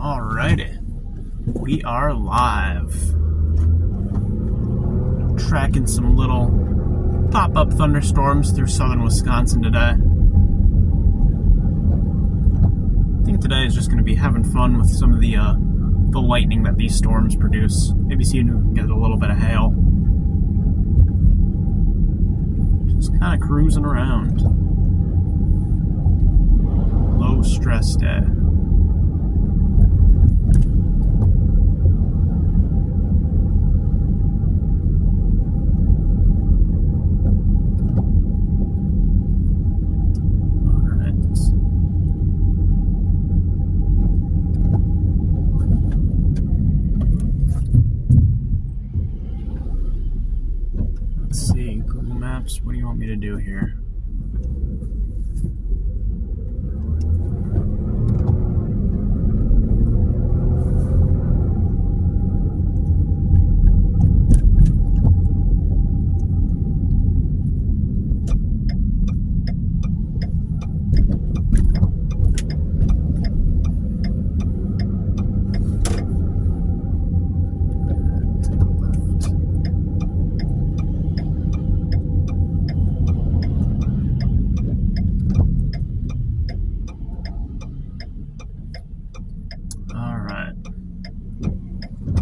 Alrighty, we are live. Tracking some little pop-up thunderstorms through southern Wisconsin today. I think today is just going to be having fun with some of the lightning that these storms produce. Maybe see if we can get a little bit of hail. Just kind of cruising around. Low stress day. What do you want me to do here?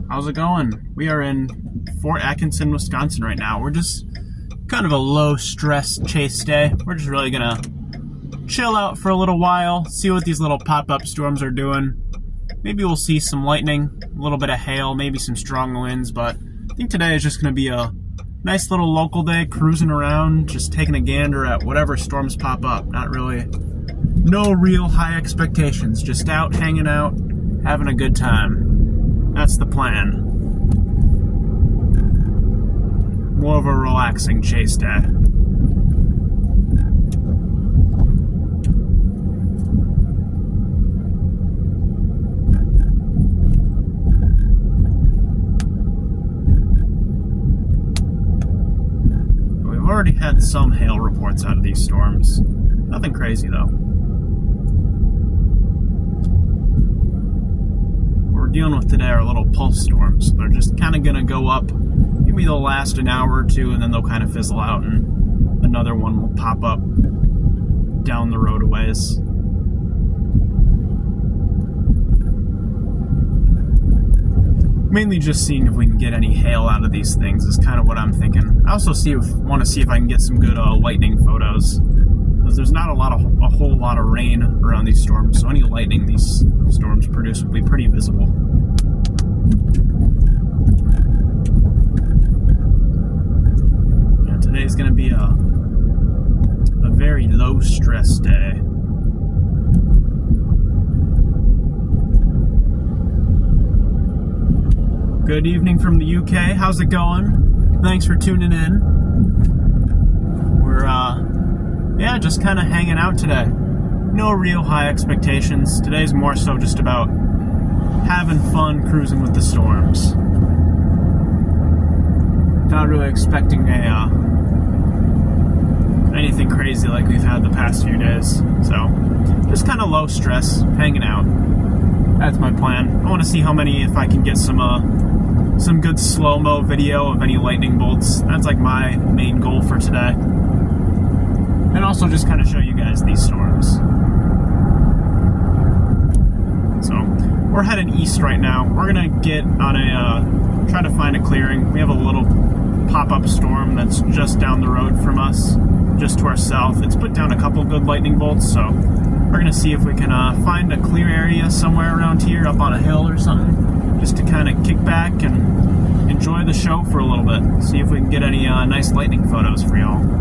How's it going? We are in Fort Atkinson, Wisconsin right now. We're just kind of a low-stress chase day. We're just really gonna chill out for a little while, see what these little pop-up storms are doing. Maybe we'll see some lightning, a little bit of hail, maybe some strong winds, but I think today is just gonna be a nice little local day, cruising around, just taking a gander at whatever storms pop up. No real high expectations, just out, hanging out, having a good time. That's the plan. More of a relaxing chase day. We've already had some hail reports out of these storms. Nothing crazy though. Dealing with today are little pulse storms. They're just kind of going to go up. Maybe they'll last an hour or two and then they'll kind of fizzle out and another one will pop up down the road a ways. Mainly just seeing if we can get any hail out of these things is kind of what I'm thinking. I also want to see if I can get some good lightning photos. Because there's not a whole lot of rain around these storms, so any lightning these storms produce will be pretty visible. Yeah, today's going to be a very low stress day. Good evening from the UK. How's it going? Thanks for tuning in. We're yeah, just kind of hanging out today. No real high expectations. Today's more so just about having fun cruising with the storms. Not really expecting anything crazy like we've had the past few days. So, just kind of low stress, hanging out. That's my plan. I want to see if I can get some good slow-mo video of any lightning bolts. That's like my main goal for today. And also just kind of show you guys these storms. So, we're heading east right now. We're going to get on try to find a clearing. We have a little pop-up storm that's just down the road from us, just to our south. It's put down a couple good lightning bolts, so we're going to see if we can find a clear area somewhere around here, up on a hill or something, just to kind of kick back and enjoy the show for a little bit. See if we can get any nice lightning photos for y'all.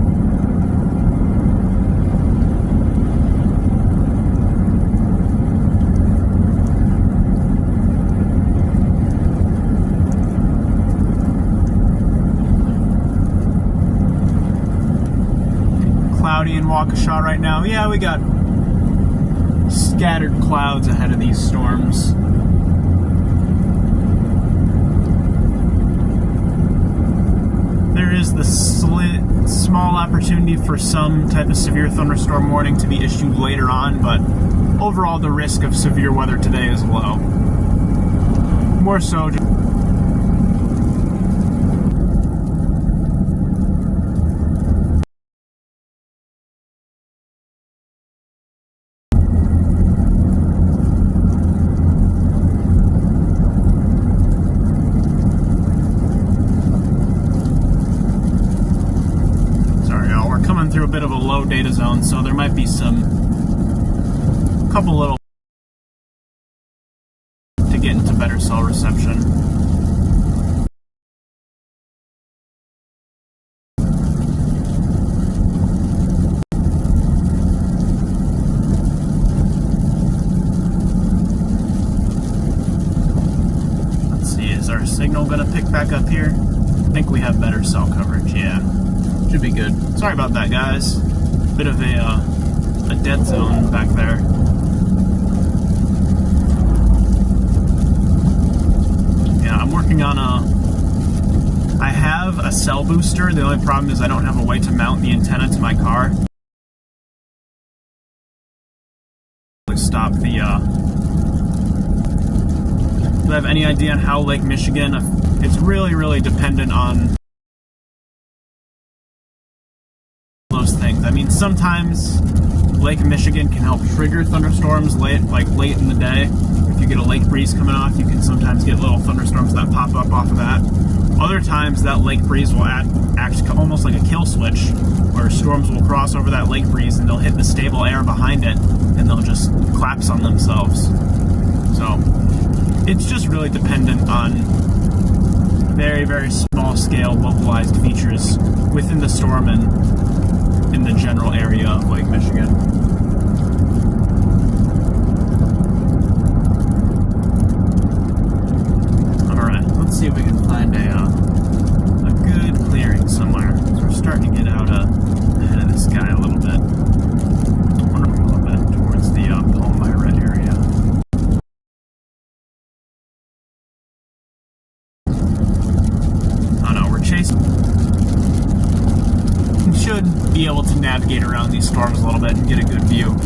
Cloudy in Waukesha right now. Yeah, we got scattered clouds ahead of these storms. There is the small opportunity for some type of severe thunderstorm warning to be issued later on, but overall the risk of severe weather today is low. More so just through a bit of a low data zone, so there might be couple little to get into better cell reception. Let's see, is our signal gonna pick back up here? I think we have better cell coverage, yeah. Should be good. Sorry about that, guys. Bit of a dead zone back there. Yeah, I'm working on I have a cell booster. The only problem is I don't have a way to mount the antenna to my car. Stop the, do you have any idea on how Lake Michigan, it's really, really dependent on those things. I mean, sometimes Lake Michigan can help trigger thunderstorms late in the day. If you get a lake breeze coming off, you can sometimes get little thunderstorms that pop up off of that. Other times, that lake breeze will act almost like a kill switch, where storms will cross over that lake breeze and they'll hit the stable air behind it, and they'll just collapse on themselves. So, it's just really dependent on very, very small scale localized features within the storm and in the general area of Lake Michigan. Alright, let's see if we can find a good clearing somewhere. So we're starting to get out ahead of this guy a little bit. A little bit towards the Palmyra area. Oh no, we're chasing. Should be able to navigate around these storms a little bit and get a good view.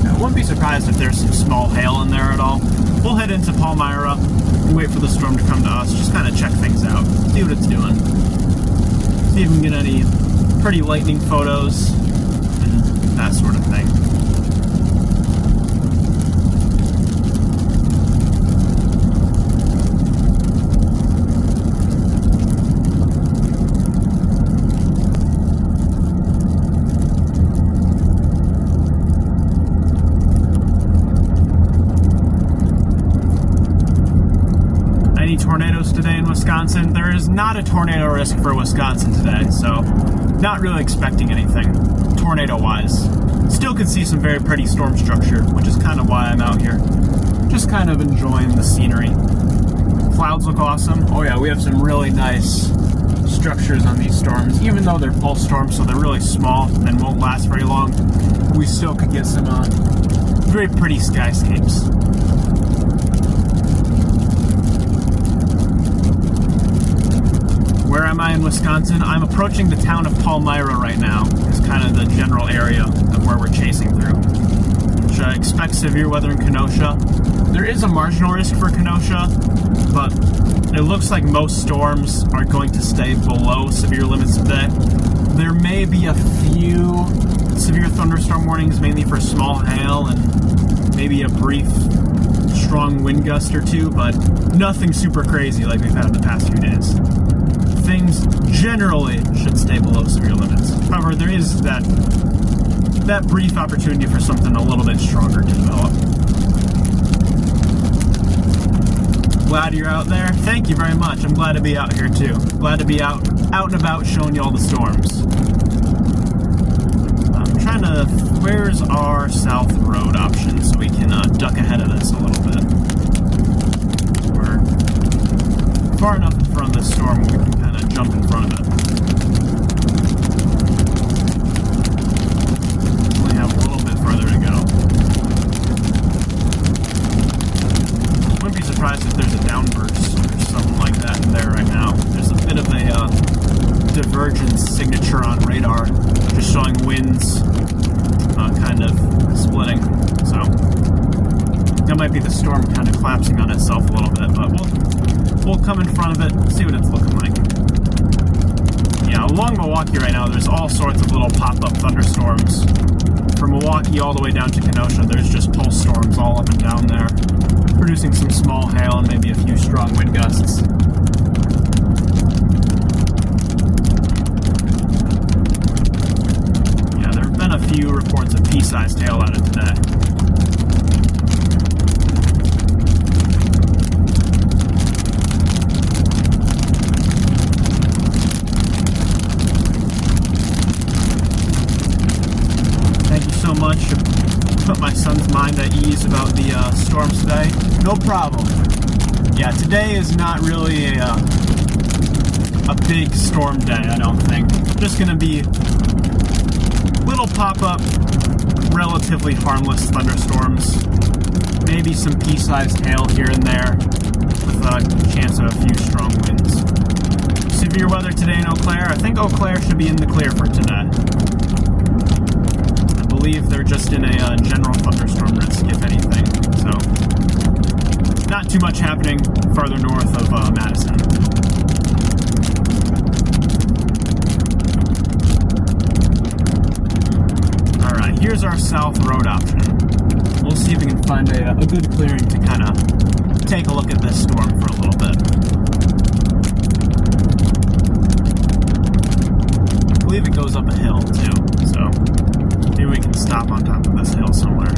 I wouldn't be surprised if there's some small hail in there at all. We'll head into Palmyra and wait for the storm to come to us, just kind of check things out, see what it's doing. See if we can get any pretty lightning photos and that sort of thing. Tornadoes today in Wisconsin. There is not a tornado risk for Wisconsin today, so not really expecting anything tornado-wise. Still can see some very pretty storm structure, which is kind of why I'm out here. Just kind of enjoying the scenery. Clouds look awesome. Oh yeah, we have some really nice structures on these storms. Even though they're pulse storms, so they're really small and won't last very long, we still could get some very pretty skyscapes. Where am I in Wisconsin? I'm approaching the town of Palmyra right now. It's kind of the general area of where we're chasing through. Should I expect severe weather in Kenosha? There is a marginal risk for Kenosha, but it looks like most storms are going to stay below severe limits today. There may be a few severe thunderstorm warnings, mainly for small hail and maybe a brief strong wind gust or two, but nothing super crazy like we've had in the past few days. Things generally should stay below severe limits. However, there is that brief opportunity for something a little bit stronger to develop. Glad you're out there. Thank you very much. I'm glad to be out here too. Glad to be out and about showing you all the storms. I'm trying to... Where's our south road option so we can duck ahead of this a little bit? We're far enough in front of this storm where we can kind of jump in front of it. Only have a little bit further to go. Wouldn't be surprised if there's a down itself a little bit, but we'll come in front of it, see what it's looking like. Yeah, along Milwaukee right now, there's all sorts of little pop-up thunderstorms. From Milwaukee all the way down to Kenosha, there's just pulse storms all up and down there, producing some small hail and maybe a few strong wind gusts. Yeah, there have been a few reports of pea-sized hail out of today. So much to put my son's mind at ease about the storms today. No problem. Yeah, today is not really a big storm day, I don't think. Just gonna be little pop-up, relatively harmless thunderstorms. Maybe some pea-sized hail here and there, with a chance of a few strong winds. Severe weather today in Eau Claire. I think Eau Claire should be in the clear for today. I believe they're just in a general thunderstorm risk, if anything. So, not too much happening farther north of Madison. Alright, here's our south road option. We'll see if we can find a good clearing to kind of take a look at this storm for a little bit. I believe it goes up a hill, too, so maybe we can stop on top of this hill somewhere.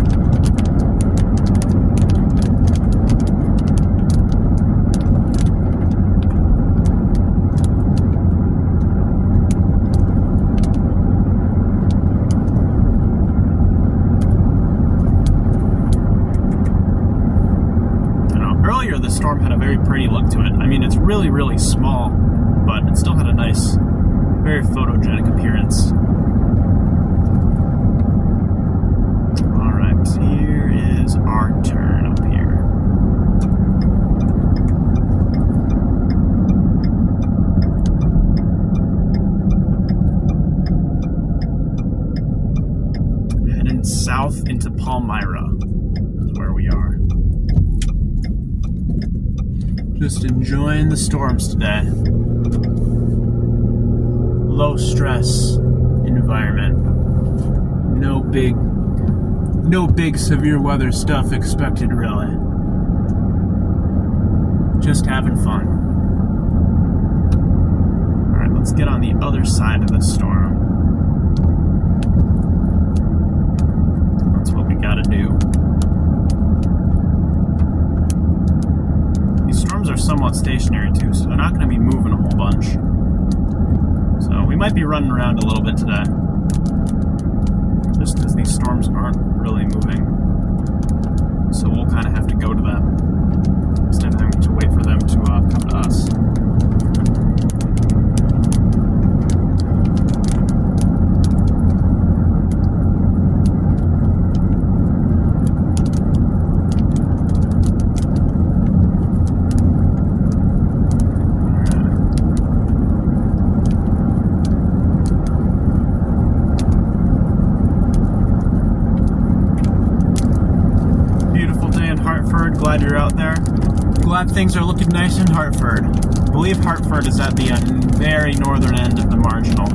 Earlier, the storm had a very pretty look to it. I mean, it's really, really small, but it still had a nice, very photogenic appearance. Alright, here is our turn up here. Heading south into Palmyra is where we are. Just enjoying the storms today. Low stress environment. No big severe weather stuff expected, really. Just having fun. Alright, let's get on the other side of the storm. That's what we gotta do. Storms are somewhat stationary too, so they're not going to be moving a whole bunch. So we might be running around a little bit today, just because these storms aren't really moving. So we'll kind of have to go to them instead of having to wait for them to come to us. Glad you're out there. Glad things are looking nice in Hartford. I believe Hartford is at the very northern end of the marginal,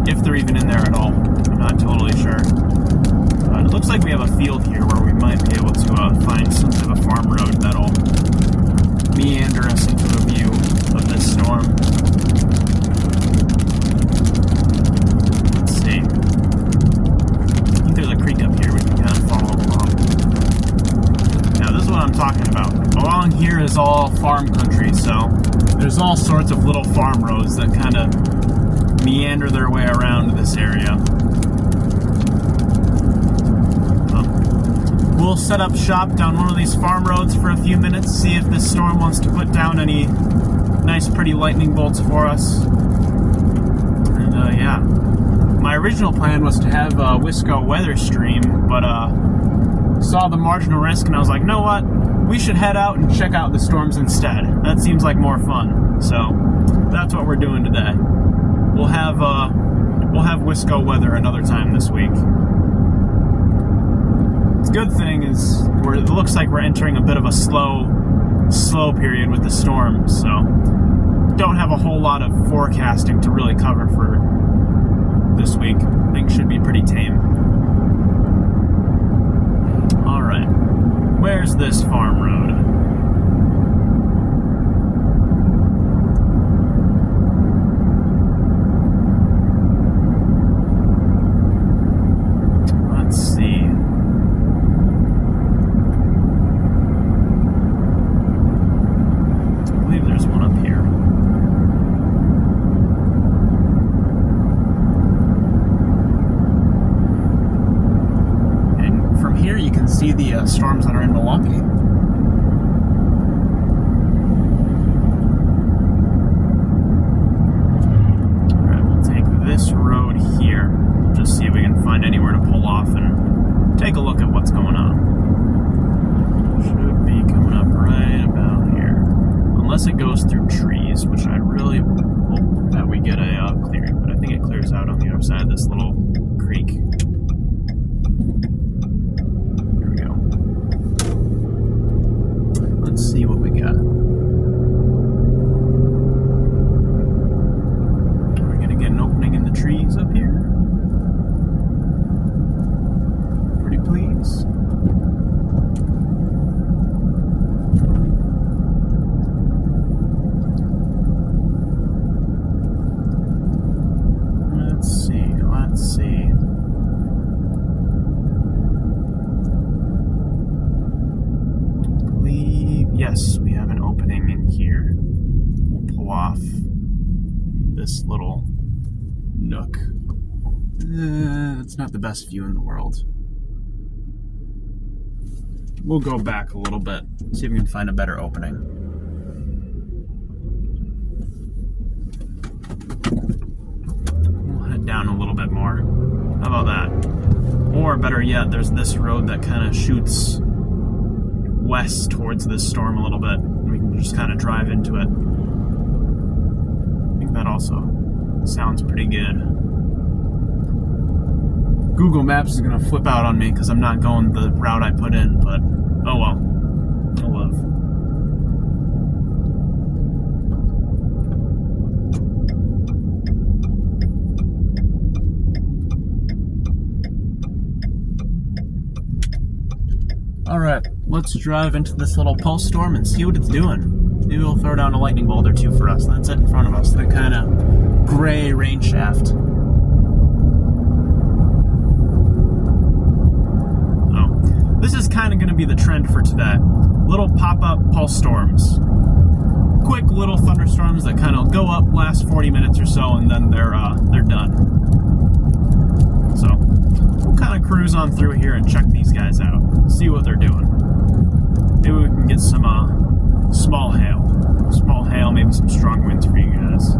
if they're even in there at all. I'm not totally sure. But it looks like we have a field here where we might be able to find some sort of farm road that'll meander us into a view of this storm. Let's see. I think there's a creek up here we can kind of follow along. This is what I'm talking about. Along here is all farm country, so there's all sorts of little farm roads that kind of meander their way around this area. We'll set up shop down one of these farm roads for a few minutes, see if this storm wants to put down any nice pretty lightning bolts for us. And yeah. My original plan was to have a Wisco weather stream, but saw the marginal risk and I was like, know what? We should head out and check out the storms instead. That seems like more fun. So that's what we're doing today. We'll have Wisco weather another time this week. The good thing is it looks like we're entering a bit of a slow slow period with the storm, so don't have a whole lot of forecasting to really cover for this week. Things should be pretty tame. Alright, where's this farm road? Let's see. I believe there's one up here. And from here you can see the storms that are in Milwaukee. Alright, we'll take this road here. Just see if we can find anywhere to pull off and take a look at what's going on. Should be coming up right about here. Unless it goes through trees, which I really hope that we get a clearing, but I think it clears out on the other side of this little creek. Here we go. Let's see what we got. Are we gonna get an opening in the trees up here? Pretty please. Let's see. I believe, yes, we have an opening in here. We'll pull off this little nook. It's not the best view in the world. We'll go back a little bit, see if we can find a better opening. We'll head down a little bit more. How about that? Or better yet, there's this road that kind of shoots west towards this storm a little bit. We can just kind of drive into it. I think that also sounds pretty good. Google Maps is going to flip out on me because I'm not going the route I put in, but oh well. I'll live. Alright, let's drive into this little pulse storm and see what it's doing. Maybe we'll throw down a lightning bolt or two for us. That's it in front of us, that kind of gray rain shaft. This is kind of going to be the trend for today. Little pop-up pulse storms. Quick little thunderstorms that kind of go up, last 40 minutes or so, and then they're done. So, we'll kind of cruise on through here and check these guys out. See what they're doing. Maybe we can get some small hail. Small hail, maybe some strong winds for you guys.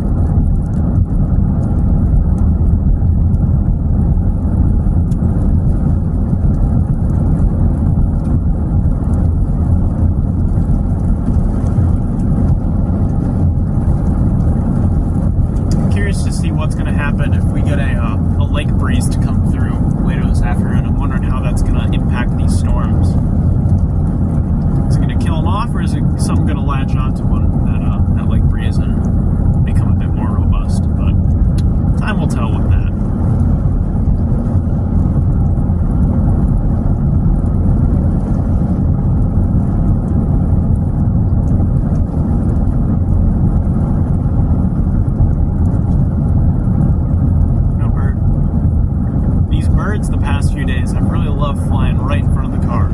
What's going to happen if we get a lake breeze to come through later this afternoon. I'm wondering how that's going to impact these storms. Is it going to kill them off, or is it something going to latch onto that lake breeze and become a bit more robust? But time will tell with that. The past few days I've really loved flying right in front of the car.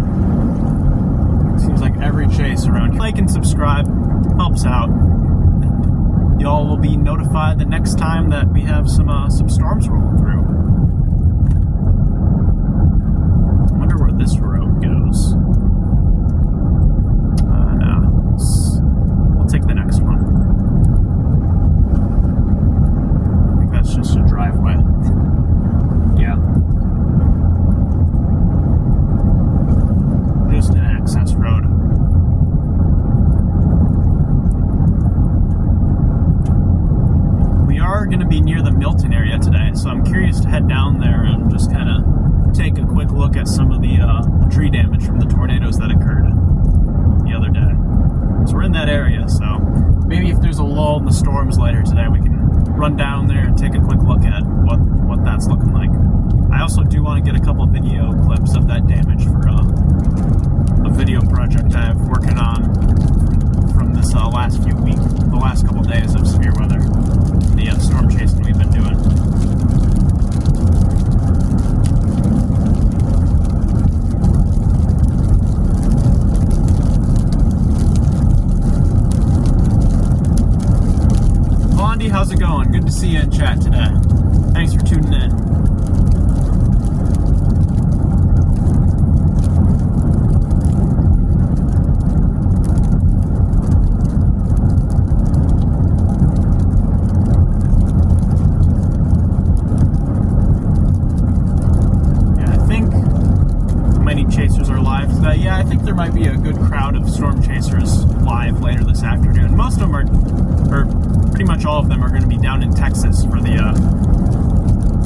It seems like every chase around here. Like and subscribe helps out. Y'all will be notified the next time that we have some storms rolling through. I wonder where this road goes. No, we'll take the next one. I think that's just a driveway. Yeah. Just an access road. We are going to be near the Milton area today, so I'm curious to head down there and just kind of take a quick look at some of the tree damage from the tornadoes that occurred the other day. So we're in that area, so maybe if there's a lull in the storms later today, we can run down there and take a quick look at what that's looking like. I also do want to get a couple video clips of that damage for a video project I have working on from this the last couple days of severe weather, the storm chasing we've been doing. Blondie, how's it going? Good to see you in chat today. Thanks for tuning in. I think there might be a good crowd of storm chasers live later this afternoon. Most of them or pretty much all of them, are going to be down in Texas for the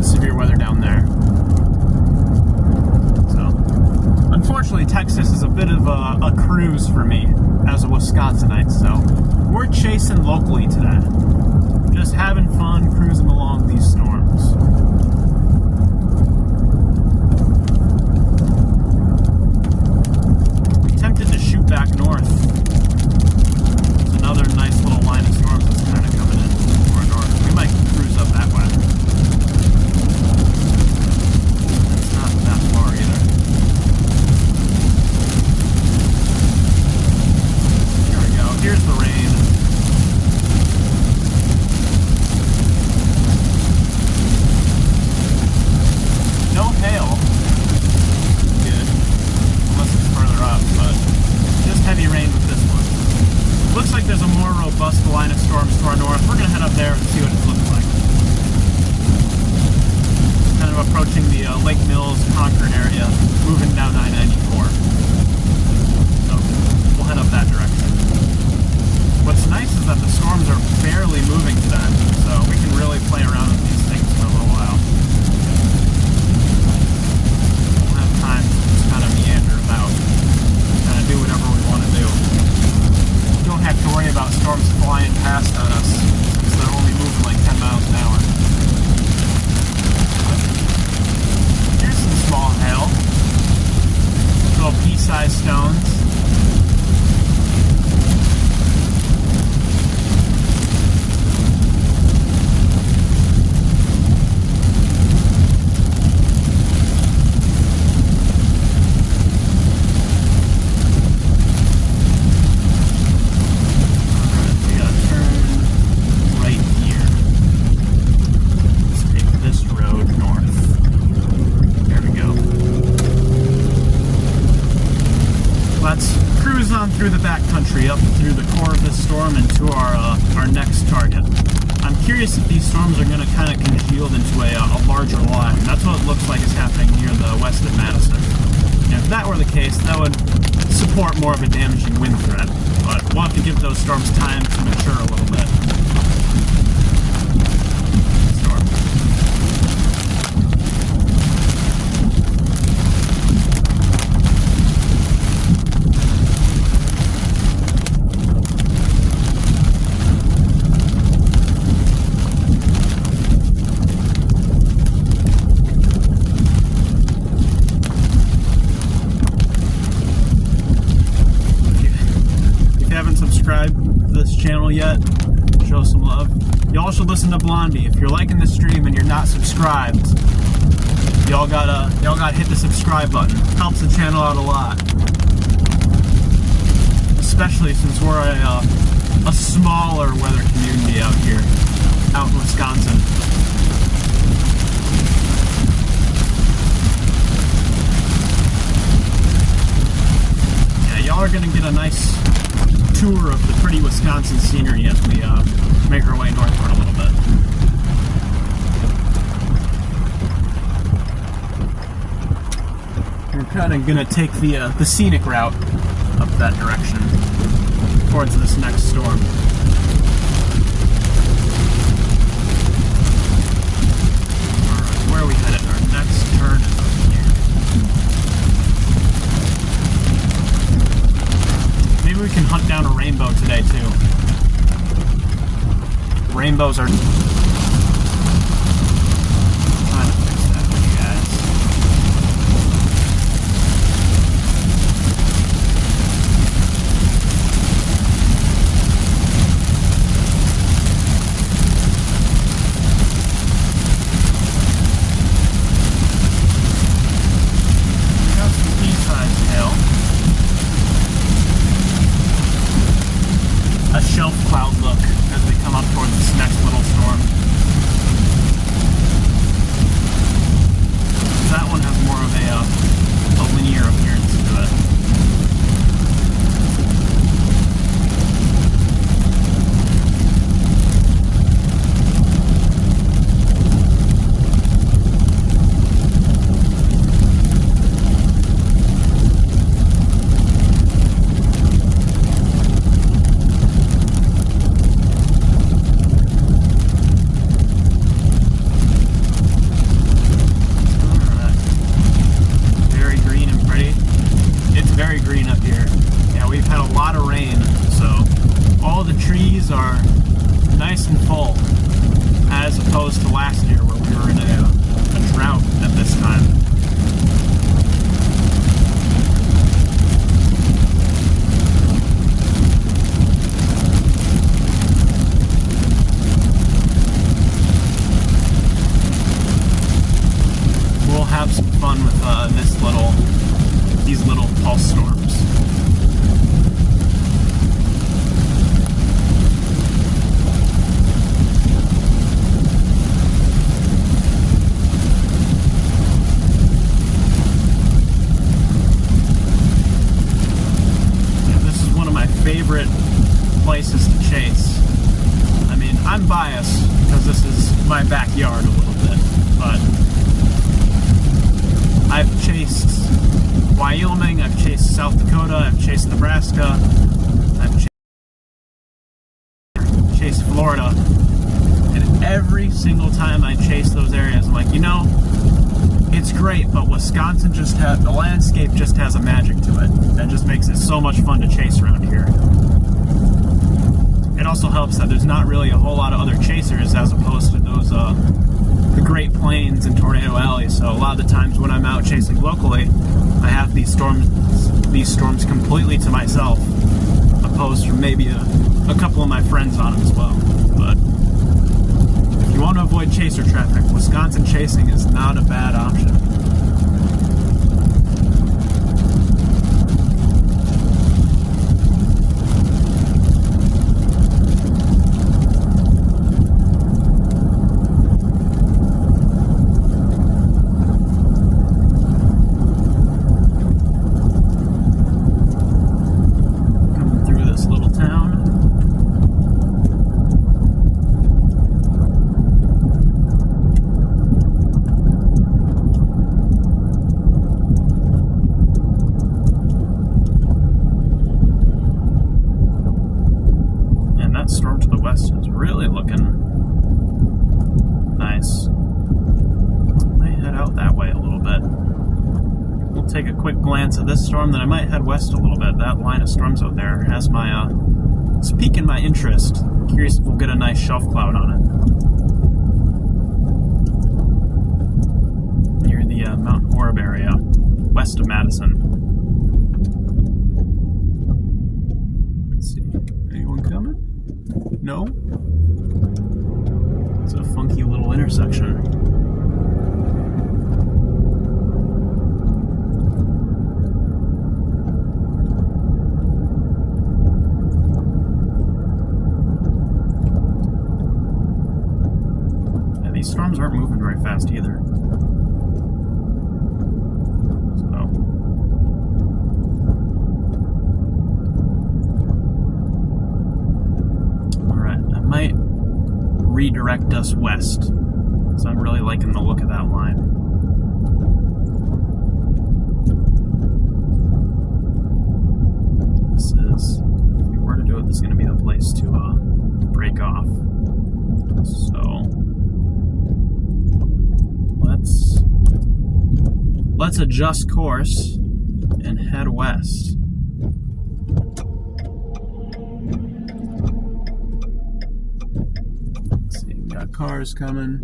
severe weather down there. So, unfortunately, Texas is a bit of a cruise for me as a Wisconsinite, so we're chasing locally today. Just having fun cruising along these storms. Back north. There's another nice little line of storms that's kind of coming in to our north. We might cruise up that way. It's not that far either. Here we go. Here's the rain. No hail. Good. Unless it's further up, but just heavy rain with this one. Looks like there's a more robust line of storms to our north. We're going to head up there and see what it looks like. Kind of approaching the Lake Mills, Concord area, moving down I-94. So we'll head up that direction. What's nice is that the storms are barely moving today, so we can really play around with these things for a little while. We'll have time to just kind of meander about. Do whatever we want to do. Don't have to worry about storms flying past at us since they're only moving like 10 miles an hour. Here's some small hail. Little pea-sized stones. Through the backcountry, up through the core of this storm and to our next target. I'm curious if these storms are going to kind of congealed into a larger line. That's what it looks like is happening near the west of Madison. And if that were the case, that would support more of a damaging wind threat. But we'll have to give those storms time to mature a little bit. Channel yet, show some love. Y'all should listen to Blondie. If you're liking the stream and you're not subscribed, y'all gotta hit the subscribe button. Helps the channel out a lot, especially since we're a smaller weather community out here, out in Wisconsin. Yeah, y'all are gonna get a nice tour of the pretty Wisconsin scenery as we make our way northward a little bit. We're kind of going to take the scenic route up that direction towards this next storm. Alright, where are we headed? Our next turn is up here. Maybe we can hunt down a rainbow today too. Rainbows are... trying to fix that for you guys. A shelf cloud look as we come up toward this next little storm. That one has more of a linear appearance to it. Are nice and full, as opposed to last year where we were in a drought at this time. We'll have some fun with these little pulse storms. Favorite places to chase. I mean, I'm biased because this is my backyard a little bit, but I've chased Wyoming, I've chased South Dakota, I've chased Nebraska, I've chased Florida, and every single time I chase those areas, I'm like, you know, it's great, but Wisconsin the landscape just has a magic to it that just makes it so much fun to chase around here. It also helps that there's not really a whole lot of other chasers as opposed to those the Great Plains and Tornado Alley. So a lot of the times when I'm out chasing locally, I have these storms completely to myself, opposed to maybe a couple of my friends on them as well. But if you want to avoid chaser traffic, Wisconsin chasing is not a bad option. Storm to the west is really looking nice. I might head out that way a little bit. We'll take a quick glance at this storm, then I might head west a little bit. That line of storms out there has it's piquing my interest. I'm curious if we'll get a nice shelf cloud on it. Near the Mount Horeb area, west of Madison. Let's see, anyone coming? No? It's a funky little intersection. Yeah, these storms aren't moving very fast either. Redirect us west, so I'm really liking the look of that line. This is, if we were to do it, this is going to be the place to break off. So let's adjust course and head west. cars coming.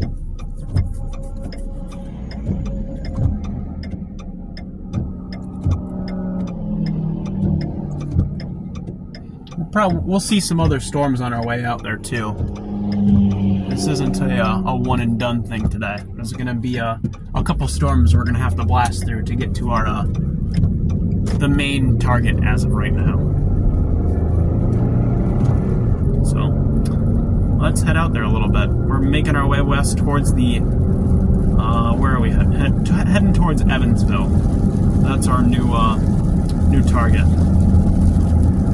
We'll see some other storms on our way out there too. This isn't a one and done thing today. There's going to be a couple storms we're going to have to blast through to get to our the main target as of right now. So let's head out there a little bit. We're making our way west towards the where are we heading towards Evansville. That's our new target.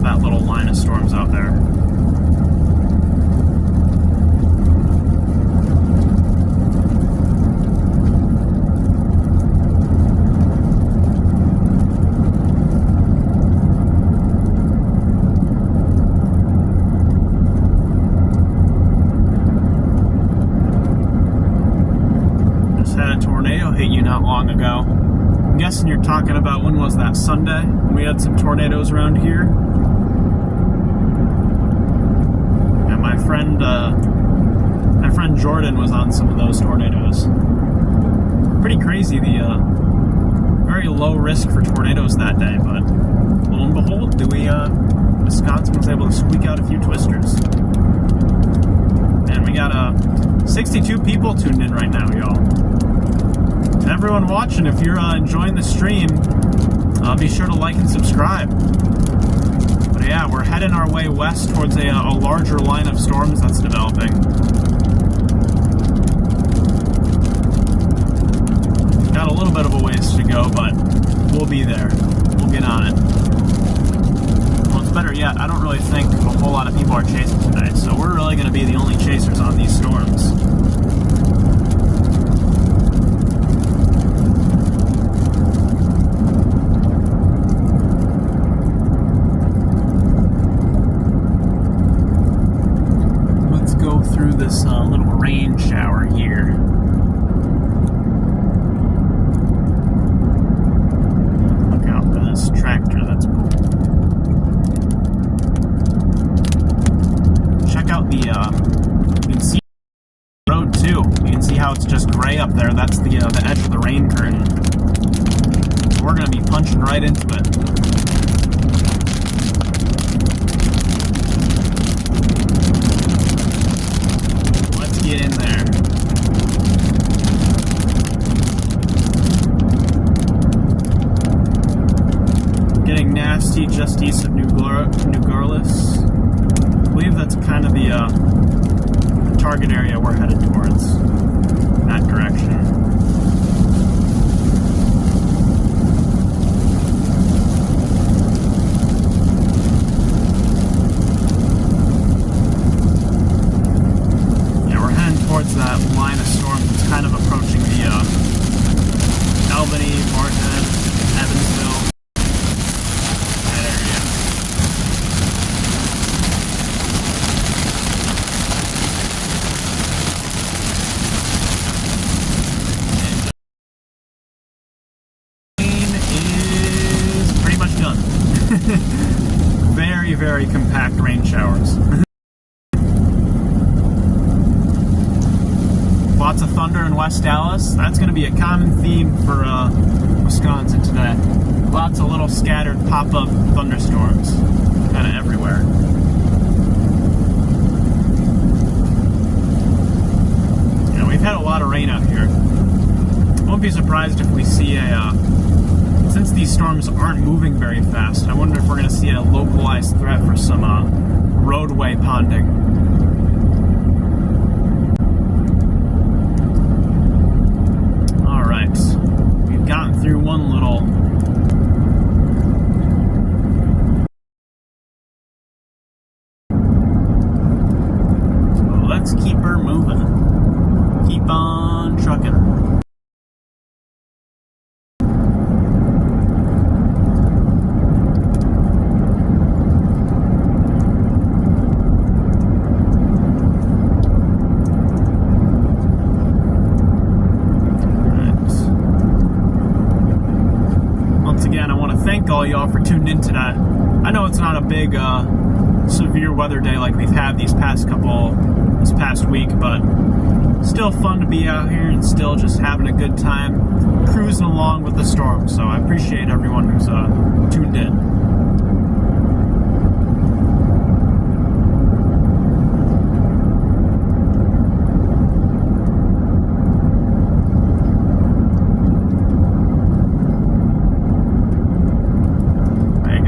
That little line of storms out there. Just had a tornado hit you not long ago. I'm guessing you're talking about, when was that, Sunday? We had some tornadoes around here. My friend Jordan was on some of those tornadoes. Pretty crazy, the very low risk for tornadoes that day, but lo and behold, Wisconsin was able to squeak out a few twisters. And we got 62 people tuned in right now, y'all. To everyone watching, if you're enjoying the stream, be sure to like and subscribe. Yeah, we're heading our way west towards a larger line of storms that's developing. Got a little bit of a ways to go, but we'll be there. We'll get on it. Well, it's better yet, I don't really think a whole lot of people are chasing today, so we're really going to be the only chasers on these storms. Through this little rain shower here. Look out for this tractor, that's cool. Check out the, you can see the road too. You can see how it's just gray up there. That's the edge of the rain curtain. So we're going to be punching right into it. Get in there. Getting nasty just east of New Gorlice. I believe that's kind of the target area we're headed towards. That direction. Towards that line of storms that's kind of approaching the Albany, Martin, Evansville, that area. And the rain is pretty much done. Very, very compact rain showers. Lots of thunder in West Dallas. That's going to be a common theme for Wisconsin today. Lots of little scattered pop-up thunderstorms, kind of everywhere. Yeah, we've had a lot of rain out here. Won't be surprised if we see since these storms aren't moving very fast, I wonder if we're going to see a localized threat for some roadway ponding. We've gotten through one little so let's keep her moving. Keep on trucking. All y'all for tuning in today. I know it's not a big severe weather day like we've had this past week, but still fun to be out here and still just having a good time cruising along with the storm. So I appreciate everyone who's tuned in.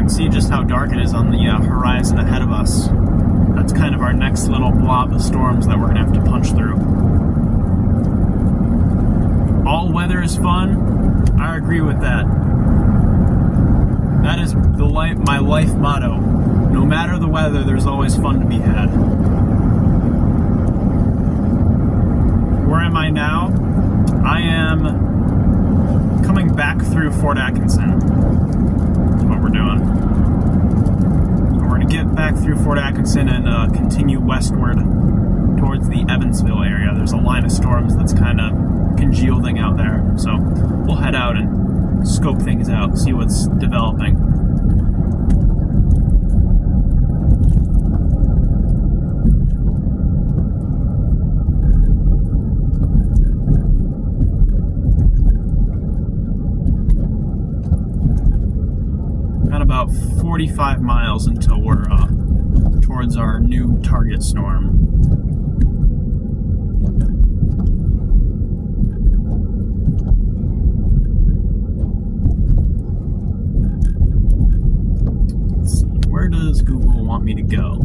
See just how dark it is on the horizon ahead of us. That's kind of our next little blob of storms that we're going to have to punch through. All weather is fun. I agree with that. That is my life motto. No matter the weather, there's always fun to be had. Where am I now? I am coming back through Fort Atkinson. That's what we're doing. Get back through Fort Atkinson and continue westward towards the Evansville area. There's a line of storms that's kind of congealing out there, so we'll head out and scope things out, see what's developing. About 45 miles until we're towards our new target storm. Let's see, where does Google want me to go?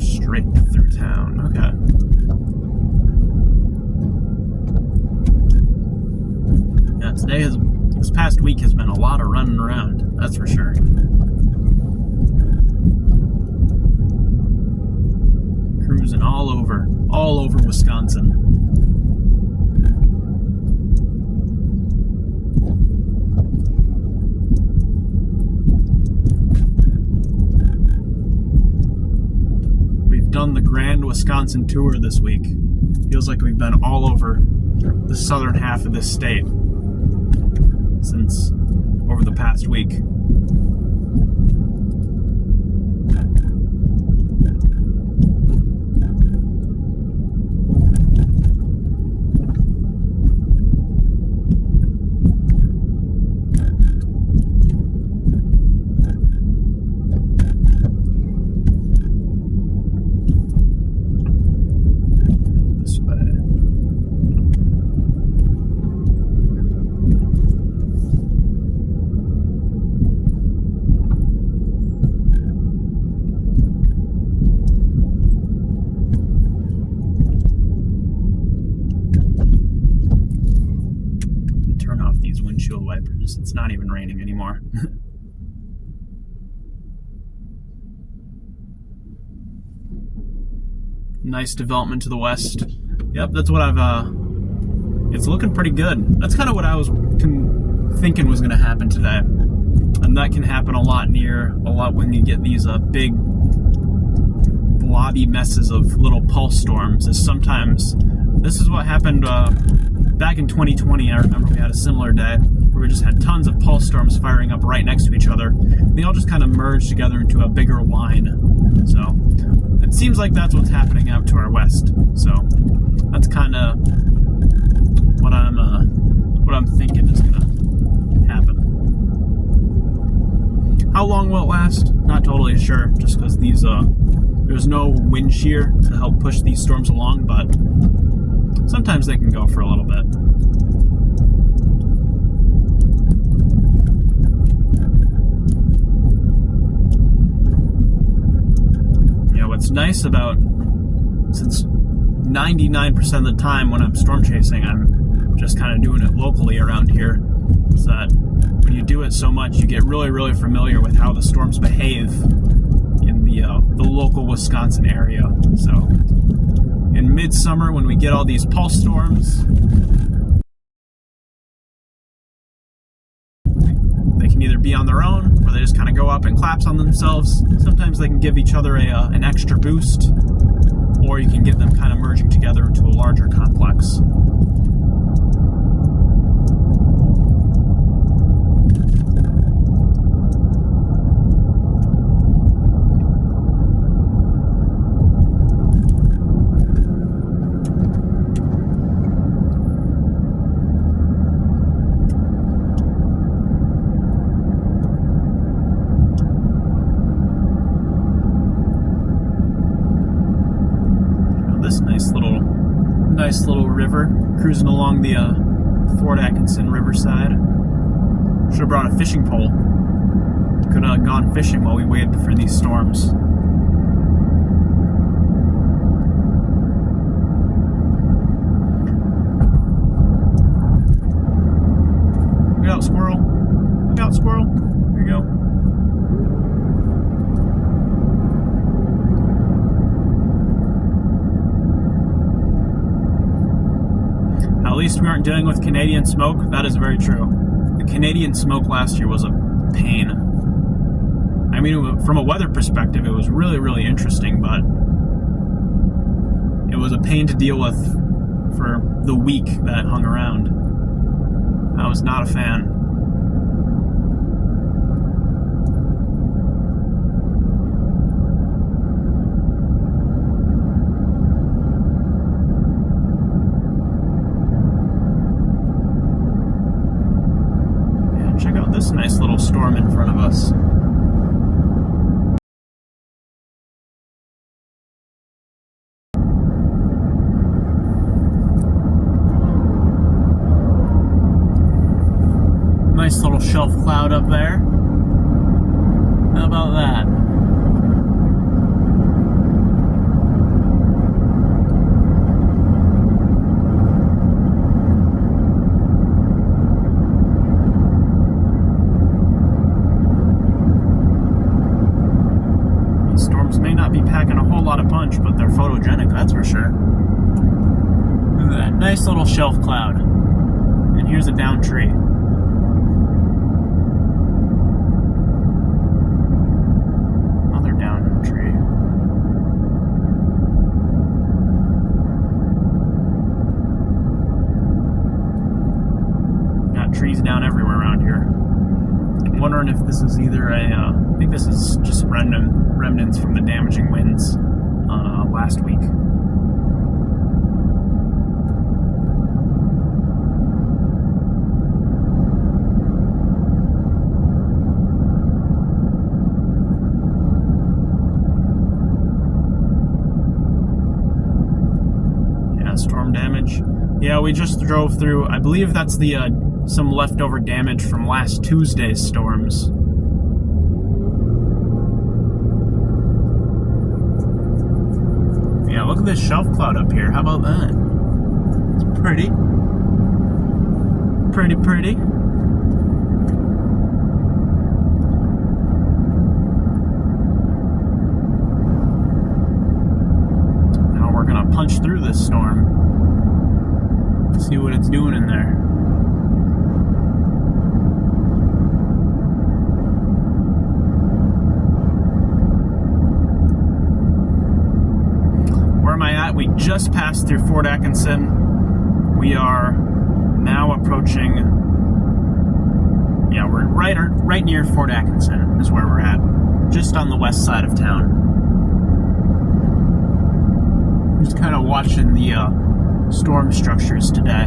Straight through town. Okay. Yeah, this past week has been a lot of running around, that's for sure. Cruising all over Wisconsin. Done the Grand Wisconsin tour this week. Feels like we've been all over the southern half of this state since over the past week. Windshield wipers. It's not even raining anymore. Nice development to the west. Yep, that's what it's looking pretty good. That's kind of what I was thinking was going to happen today. And that can happen a lot when you get these big blobby messes of little pulse storms. This is what happened back in 2020. I remember we had a similar day where we just had tons of pulse storms firing up right next to each other. They all just kind of merged together into a bigger line. So it seems like that's what's happening out to our west. So that's kind of what I'm thinking is gonna happen. How long will it last? Not totally sure, just because there's no wind shear to help push these storms along, but sometimes they can go for a little bit. Yeah, what's nice about, since 99% of the time when I'm storm chasing, I'm just kind of doing it locally around here, is that when you do it so much, you get really, really familiar with how the storms behave in the local Wisconsin area. So in midsummer, when we get all these pulse storms, they can either be on their own, or they just kind of go up and collapse on themselves. Sometimes they can give each other an extra boost. or you can get them kind of merging together into a larger complex. Nice little river, cruising along the Fort Atkinson riverside. Should have brought a fishing pole. Could have gone fishing while we waited for these storms. Look out, squirrel. Look out, squirrel. There you go. At least we aren't dealing with Canadian smoke. That is very true. The Canadian smoke last year was a pain. I mean, from a weather perspective, it was really, really interesting, but it was a pain to deal with for the week that it hung around. I was not a fan. Check out this nice little storm in front of us. Nice little shelf cloud up there. How about that? May not be packing a whole lot of punch, but they're photogenic, that's for sure. Look at that nice little shelf cloud. And here's a down tree. Another down tree. Got trees down everywhere around here. I'm wondering if this is either I think this is just remnants from the damaging winds last week. Yeah, storm damage. Yeah, we just drove through. I believe that's the some leftover damage from last Tuesday's storms. Yeah, look at this shelf cloud up here. How about that? It's pretty. Pretty, pretty. Now we're gonna punch through this storm. See what it's doing in there. We just passed through Fort Atkinson. We are now approaching, yeah, we're right near Fort Atkinson is where we're at, just on the west side of town. Just kind of watching the storm structures today.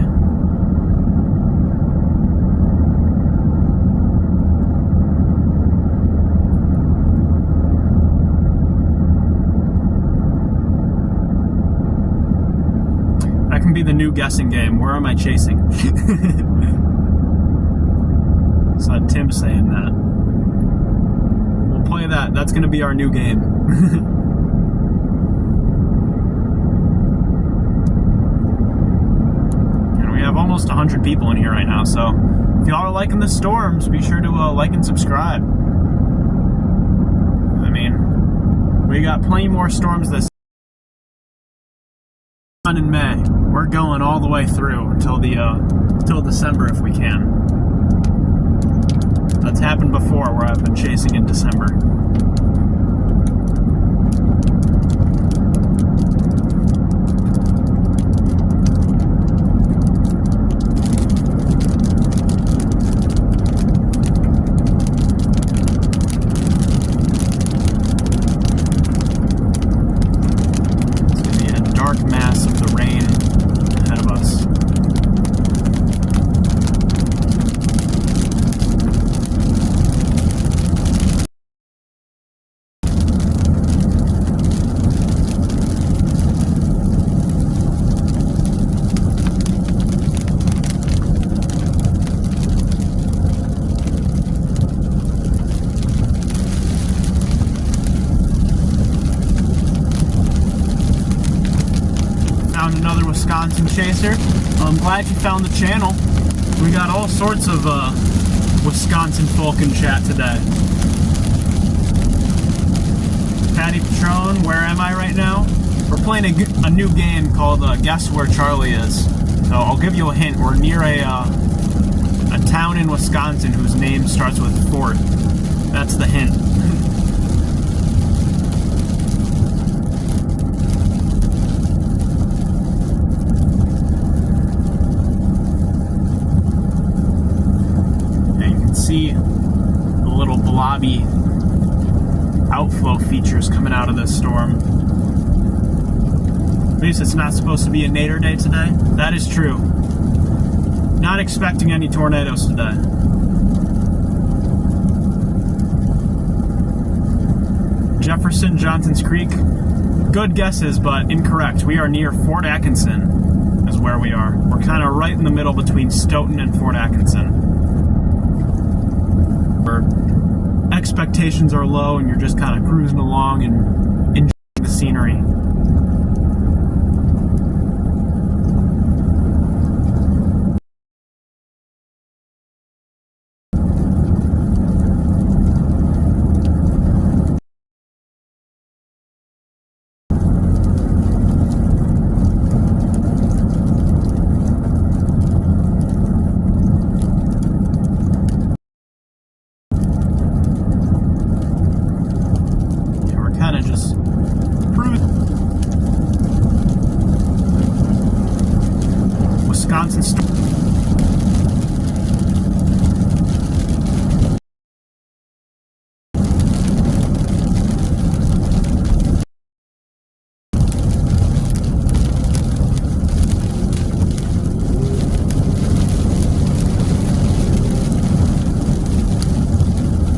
Be the new guessing game. Where am I chasing? Saw Tim saying that. We'll play that. That's going to be our new game. And we have almost 100 people in here right now, so if y'all are liking the storms, be sure to like and subscribe. I mean, we got plenty more storms this in May. We're going all the way through until December if we can. That's happened before where I've been chasing in December. another Wisconsin chaser. I'm glad you found the channel. We got all sorts of Wisconsin folk in chat today. Patty Patron, where am I right now? We're playing a new game called Guess Where Charlie Is. So I'll give you a hint. We're near a town in Wisconsin whose name starts with Fort. That's the hint. And you can see the little blobby outflow features coming out of this storm. At least it's not supposed to be a nadir day today. That is true. Not expecting any tornadoes today. Jefferson, Johnson's Creek. Good guesses, but incorrect. We are near Fort Atkinson is where we are. We're kind of right in the middle between Stoughton and Fort Atkinson. Expectations are low and you're just kind of cruising along and enjoying the scenery.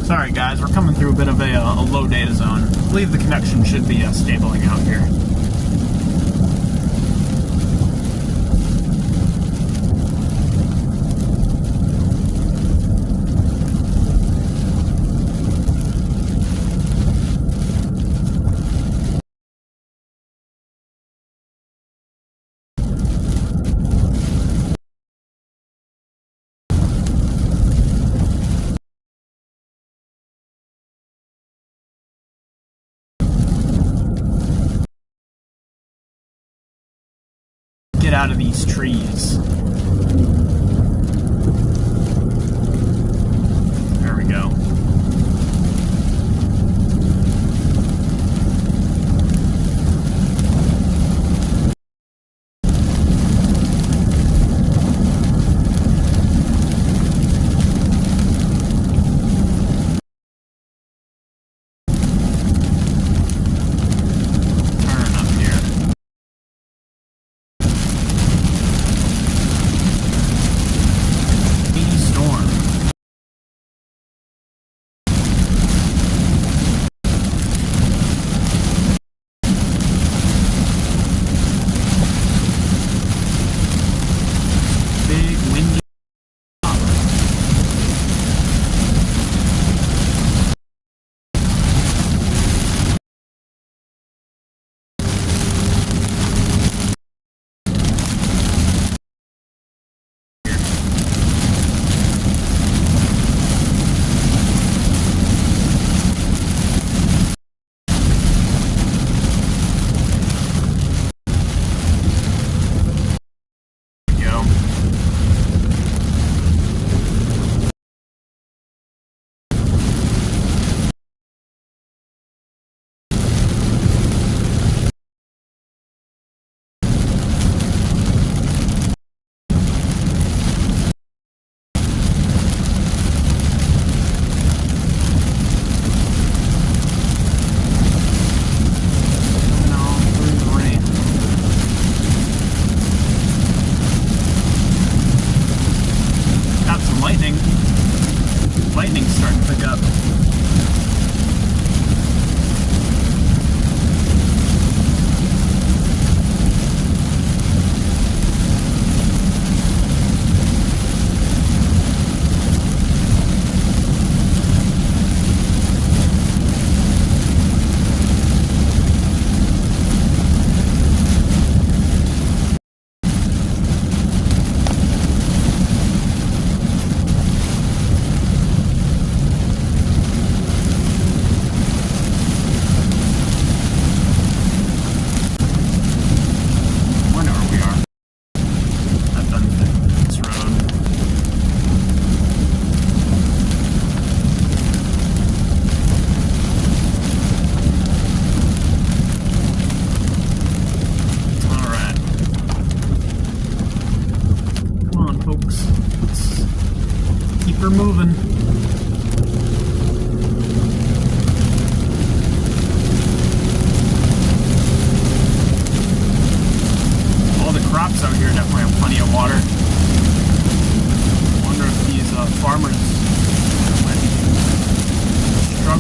Sorry guys, we're coming through a bit of a low data zone. I believe the connection should be stabling out here. Get out of these trees. There we go.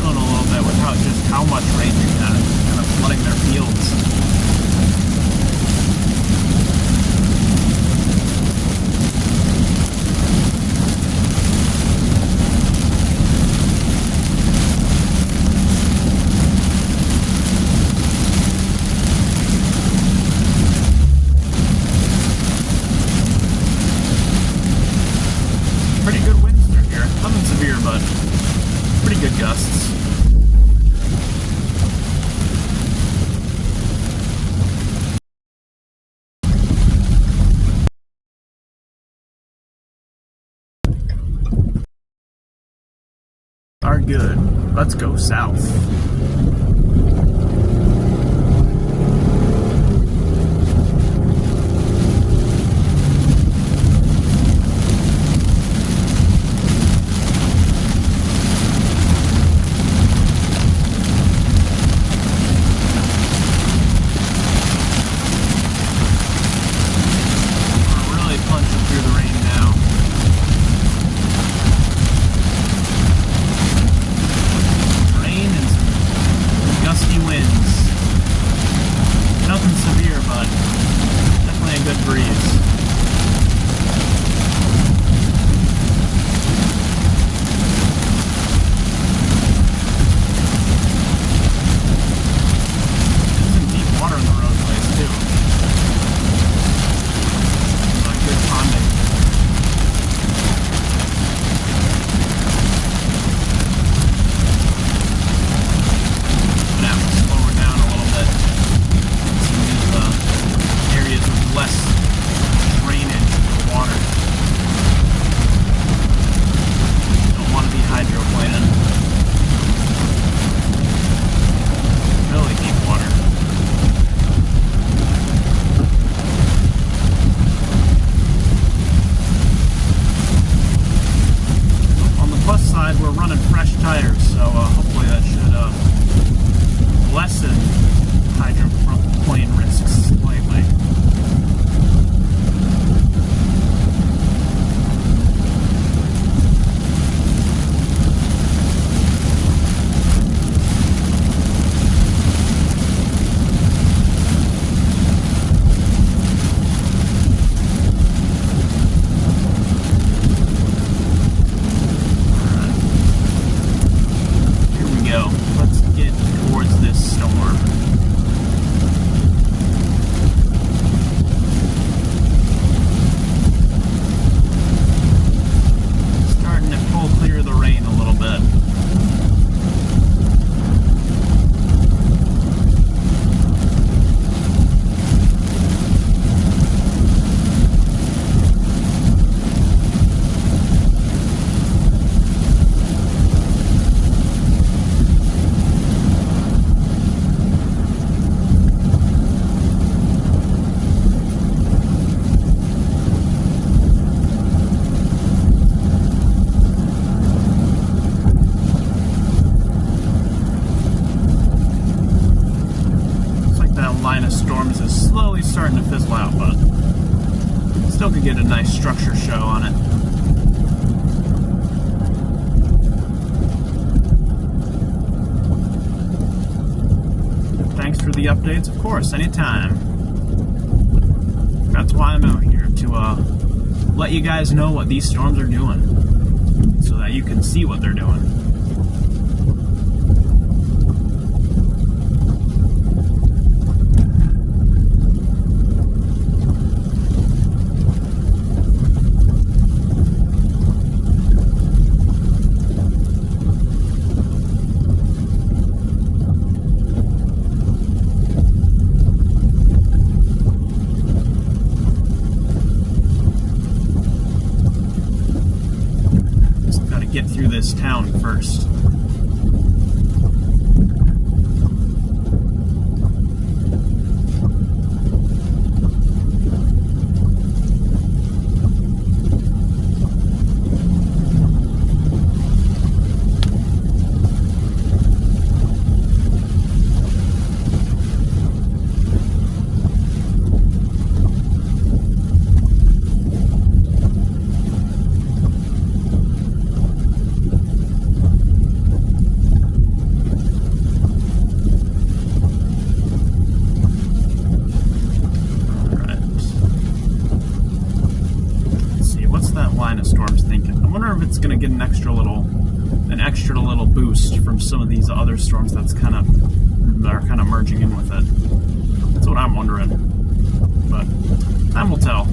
struggling a little bit with just how much rain they've had, kind of flooding their fields. Pretty good winds through here. Nothing severe, but pretty good gusts. Are good. Let's go south. Storms is slowly starting to fizzle out, but still could get a nice structure show on it. Thanks for the updates, of course, anytime. That's why I'm out here, to let you guys know what these storms are doing, so that you can see what they're doing. Get through this town first. going to get an extra little boost from some of these other storms that are kind of merging in with it. That's what I'm wondering, but time will tell.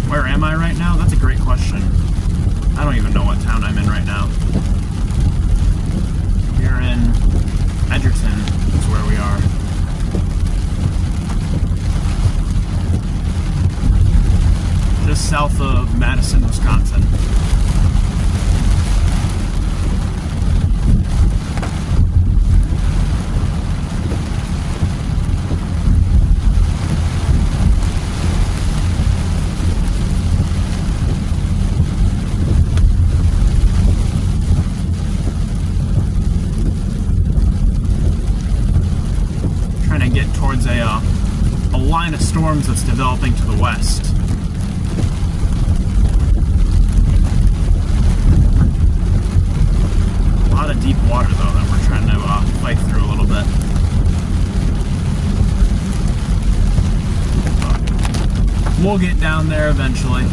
Where am I right now? That's a great question. I don't even know what town I'm in right now. We're in Edgerton, is where we are. Just south of Madison, Wisconsin. Towards a line of storms that's developing to the west. A lot of deep water, though, that we're trying to fight through a little bit. But we'll get down there eventually.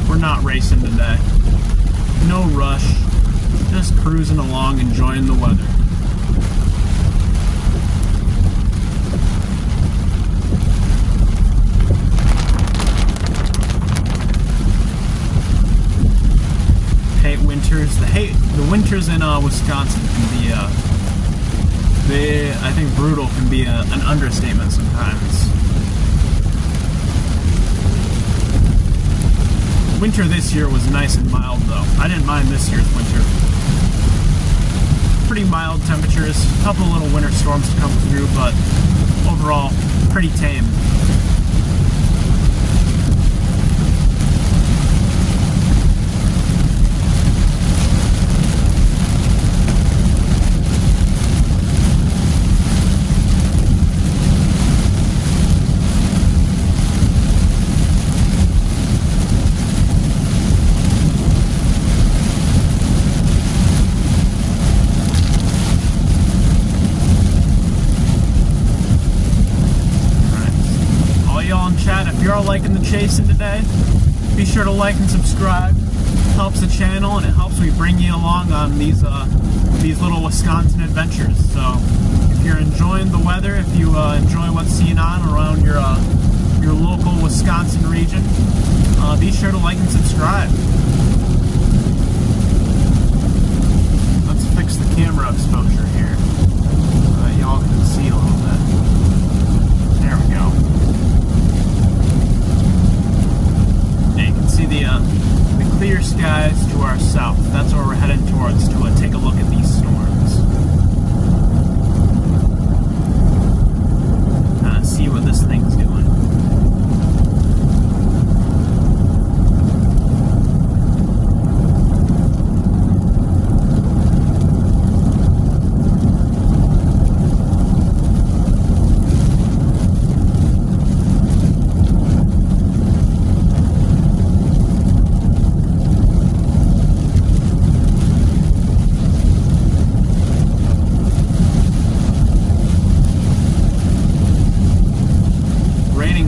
We're not racing today. No rush. Just cruising along, enjoying the weather. The winters in Wisconsin can be, I think brutal can be an understatement sometimes. Winter this year was nice and mild, though. I didn't mind this year's winter. Pretty mild temperatures, a couple little winter storms to come through, but overall, pretty tame. If you're all liking the chasing today, be sure to like and subscribe. It helps the channel and it helps me bring you along on these little Wisconsin adventures. So if you're enjoying the weather, if you enjoy what's seen on around your local Wisconsin region, be sure to like and subscribe. Let's fix the camera exposure here. Y'all can see a little bit. There we go. See the clear skies to our south. That's where we're heading towards to take a look at these storms. See what this thing's doing.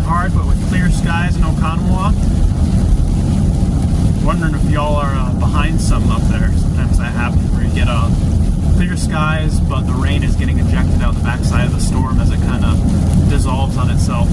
Hard, but with clear skies in Oconomowoc. Wondering if y'all are behind some up there. Sometimes that happens where you get clear skies, but the rain is getting ejected out the backside of the storm as it kind of dissolves on itself.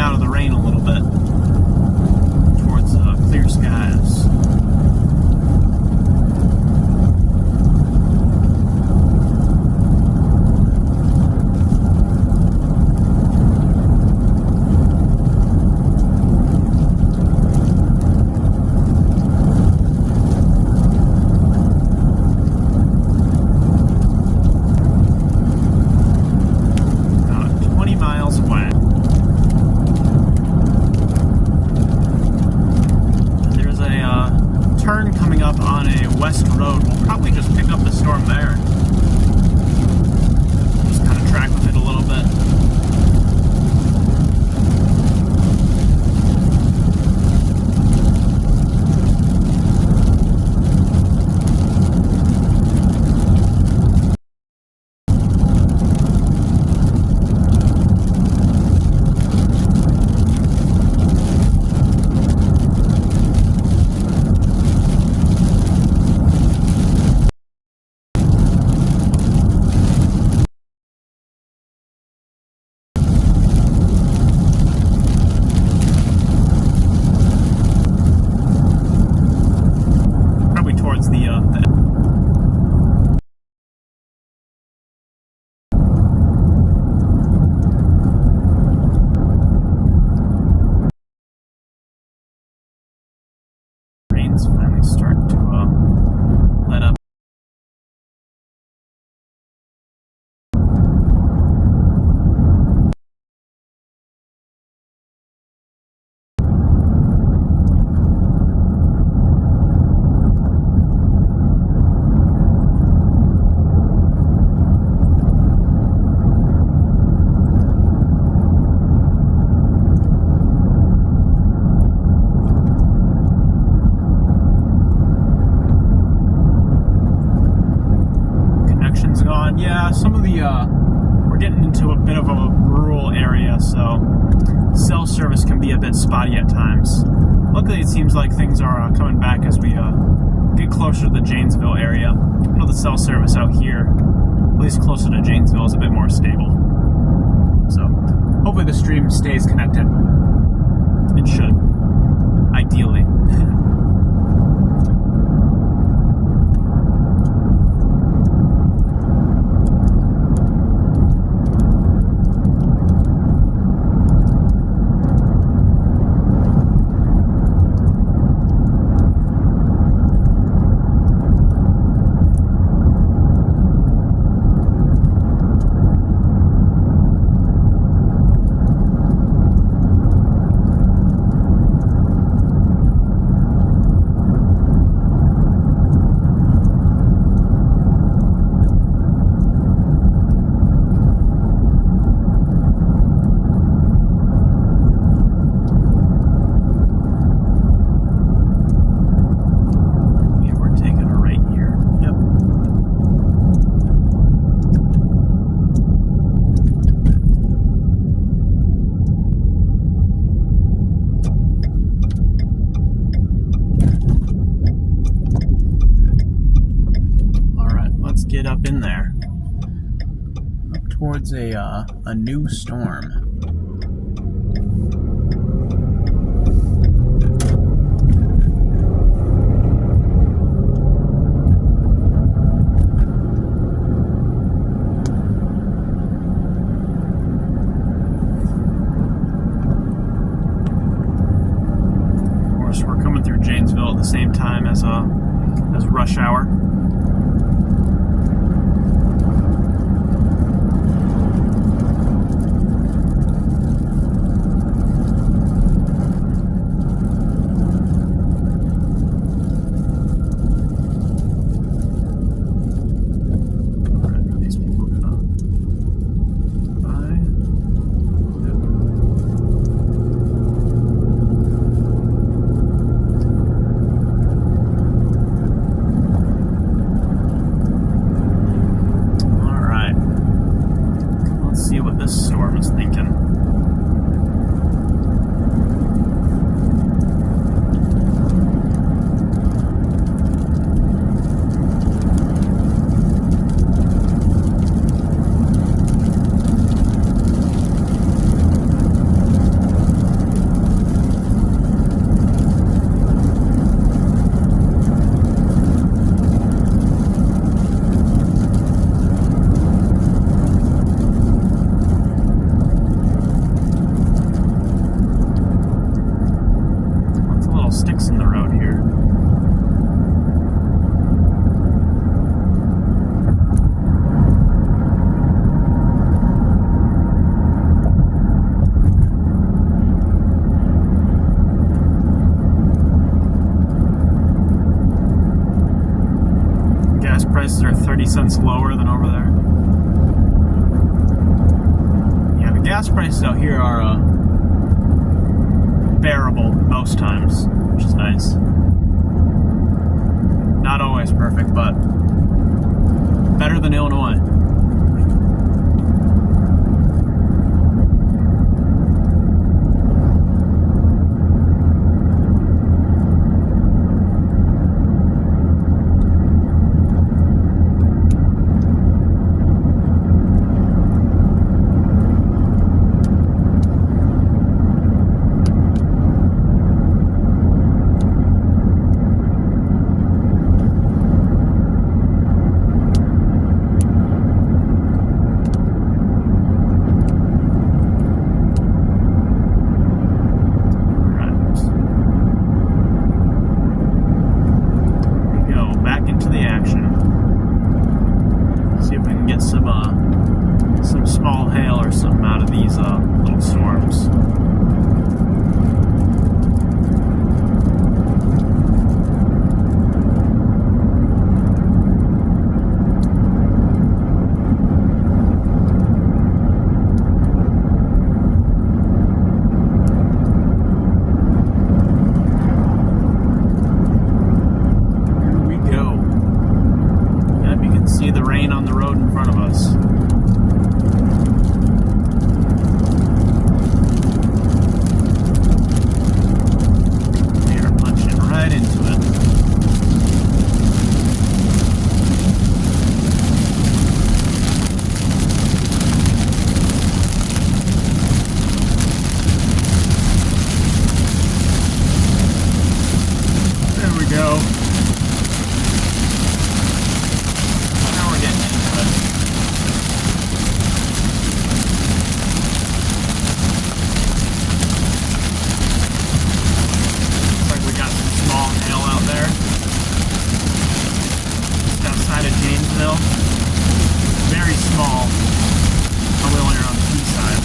out of the rain a little bit towards clear skies. West Road. We'll probably just pick up the storm there. Just kind of track with it a little bit. Finally start to let up. Yeah, some of the, we're getting into a bit of a rural area, so cell service can be a bit spotty at times. Luckily, it seems like things are coming back as we get closer to the Jamesville area. I know the cell service out here, at least closer to Jamesville, is a bit more stable. So, hopefully the stream stays connected. It should, ideally. Get up in there, up towards a new storm. Of course, we're coming through Jamesville at the same time as rush hour. prices are 30 cents lower than over there. Yeah, the gas prices out here are bearable most times, which is nice. Not always perfect, but better than Illinois. Jamesville. Very small. Probably only around the seaside.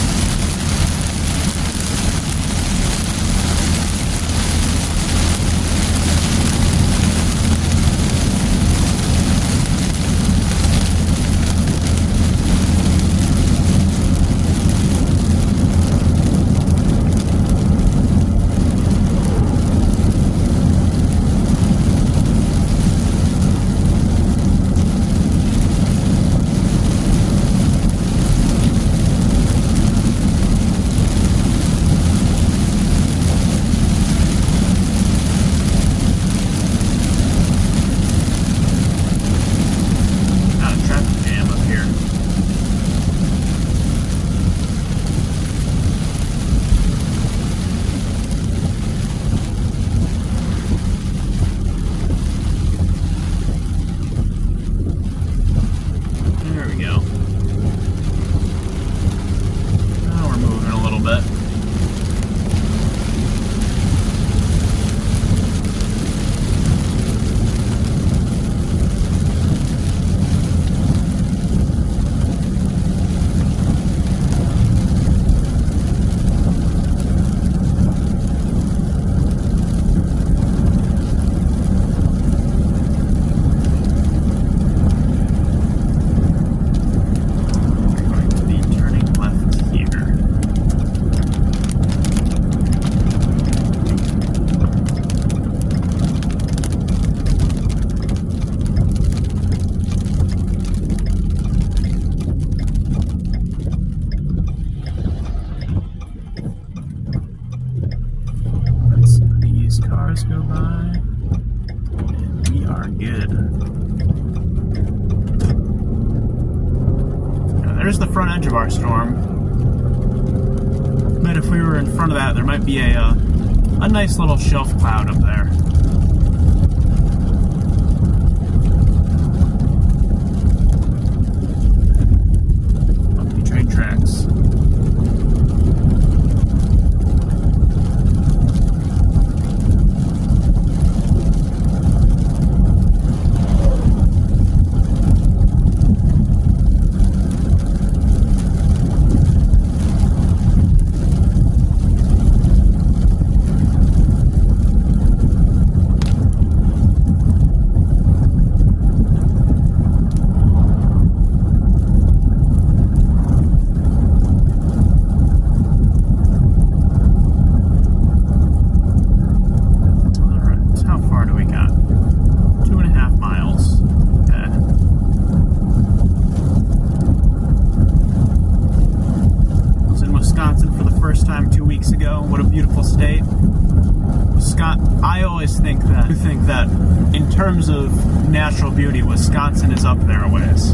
Cars go by, and we are good. Now, there's the front edge of our storm. But if we were in front of that, there might be a nice little shelf cloud up there. Bumpy train tracks. beautiful state. I always think that in terms of natural beauty, Wisconsin is up there a ways.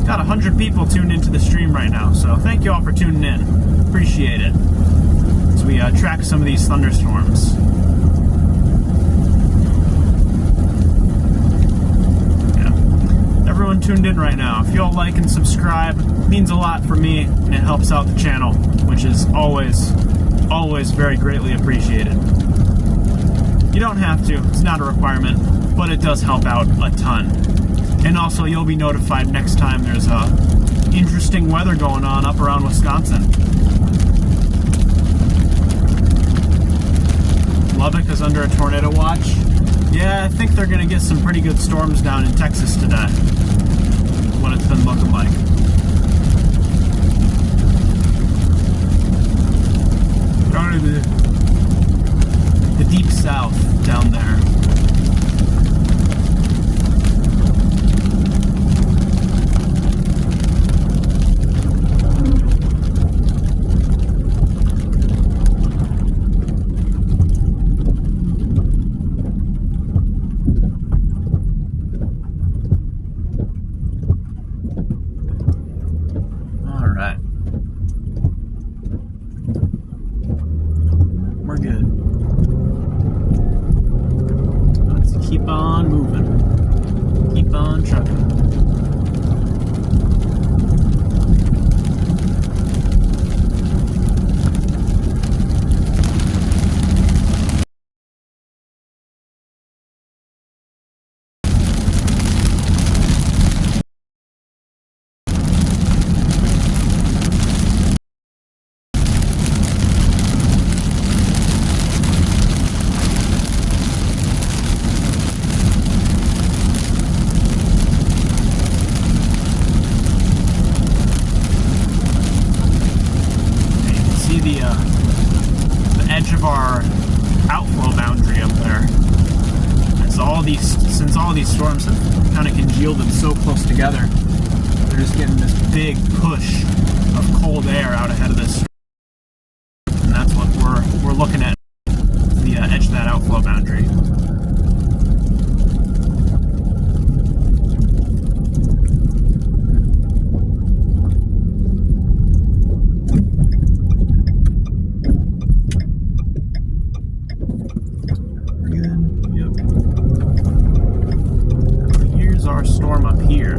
Got 100 people tuned into the stream right now, so thank you all for tuning in. Appreciate it. As we track some of these thunderstorms. Yeah. Everyone tuned in right now. If you'll like and subscribe, it means a lot for me, and it helps out the channel, which is always very greatly appreciated. You don't have to, it's not a requirement, but it does help out a ton. And also, you'll be notified next time there's interesting weather going on up around Wisconsin. Lubbock is under a tornado watch. Yeah, I think they're going to get some pretty good storms down in Texas today. What it's been looking like. Going to the deep south down there. Since all these storms have kind of congealed and so close together, they're just getting this big push of cold air out ahead of this. And that's what we're looking at, the edge of that outflow boundary. Our storm up here.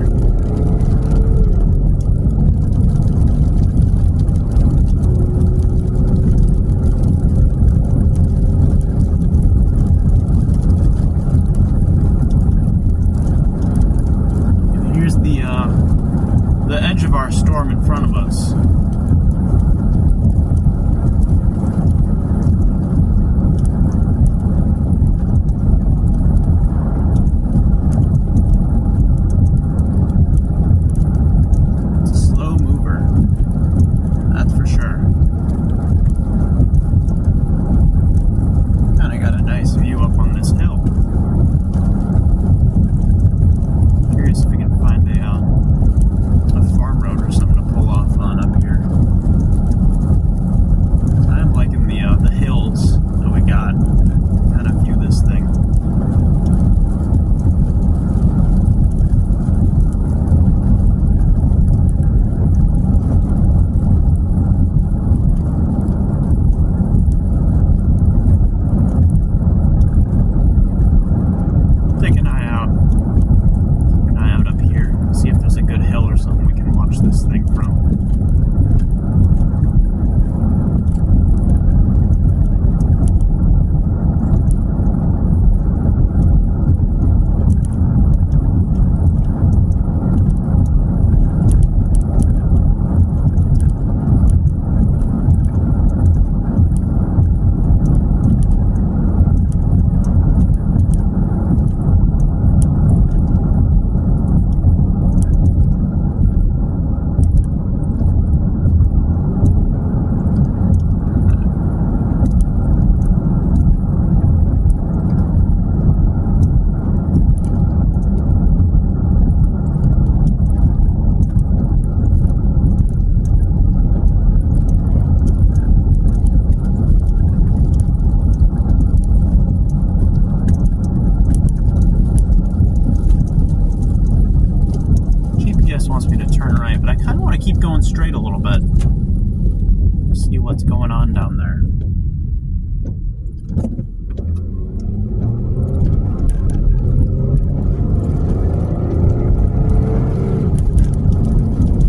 there.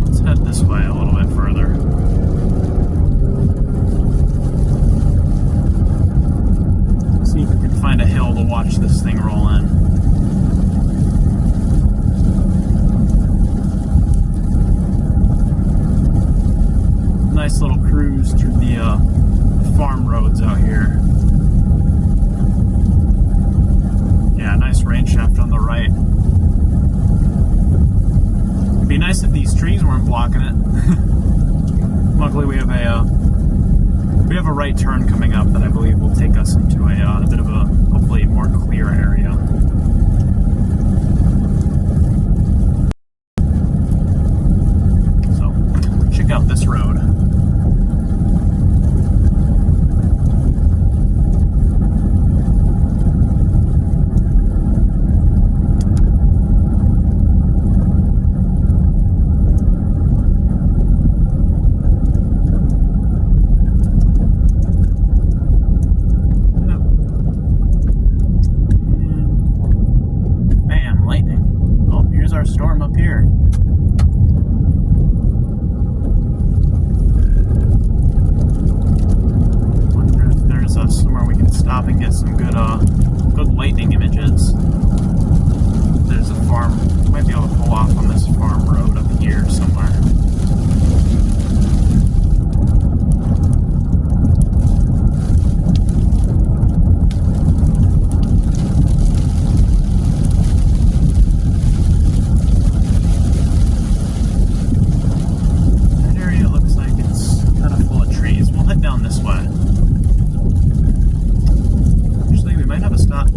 Let's head this way a little bit further. See if we can find a hill to watch this thing roll in. Nice little cruise through the farm roads out here. Yeah, nice rain shaft on the right. It'd be nice if these trees weren't blocking it. Luckily, we have a right turn coming up that I believe will take us into a bit of a hopefully more clear area. So check out this road. Storm up here. Wonder if there's somewhere we can stop and get some good lightning images. There's a farm. Might be able to pull off on this farm road up here somewhere.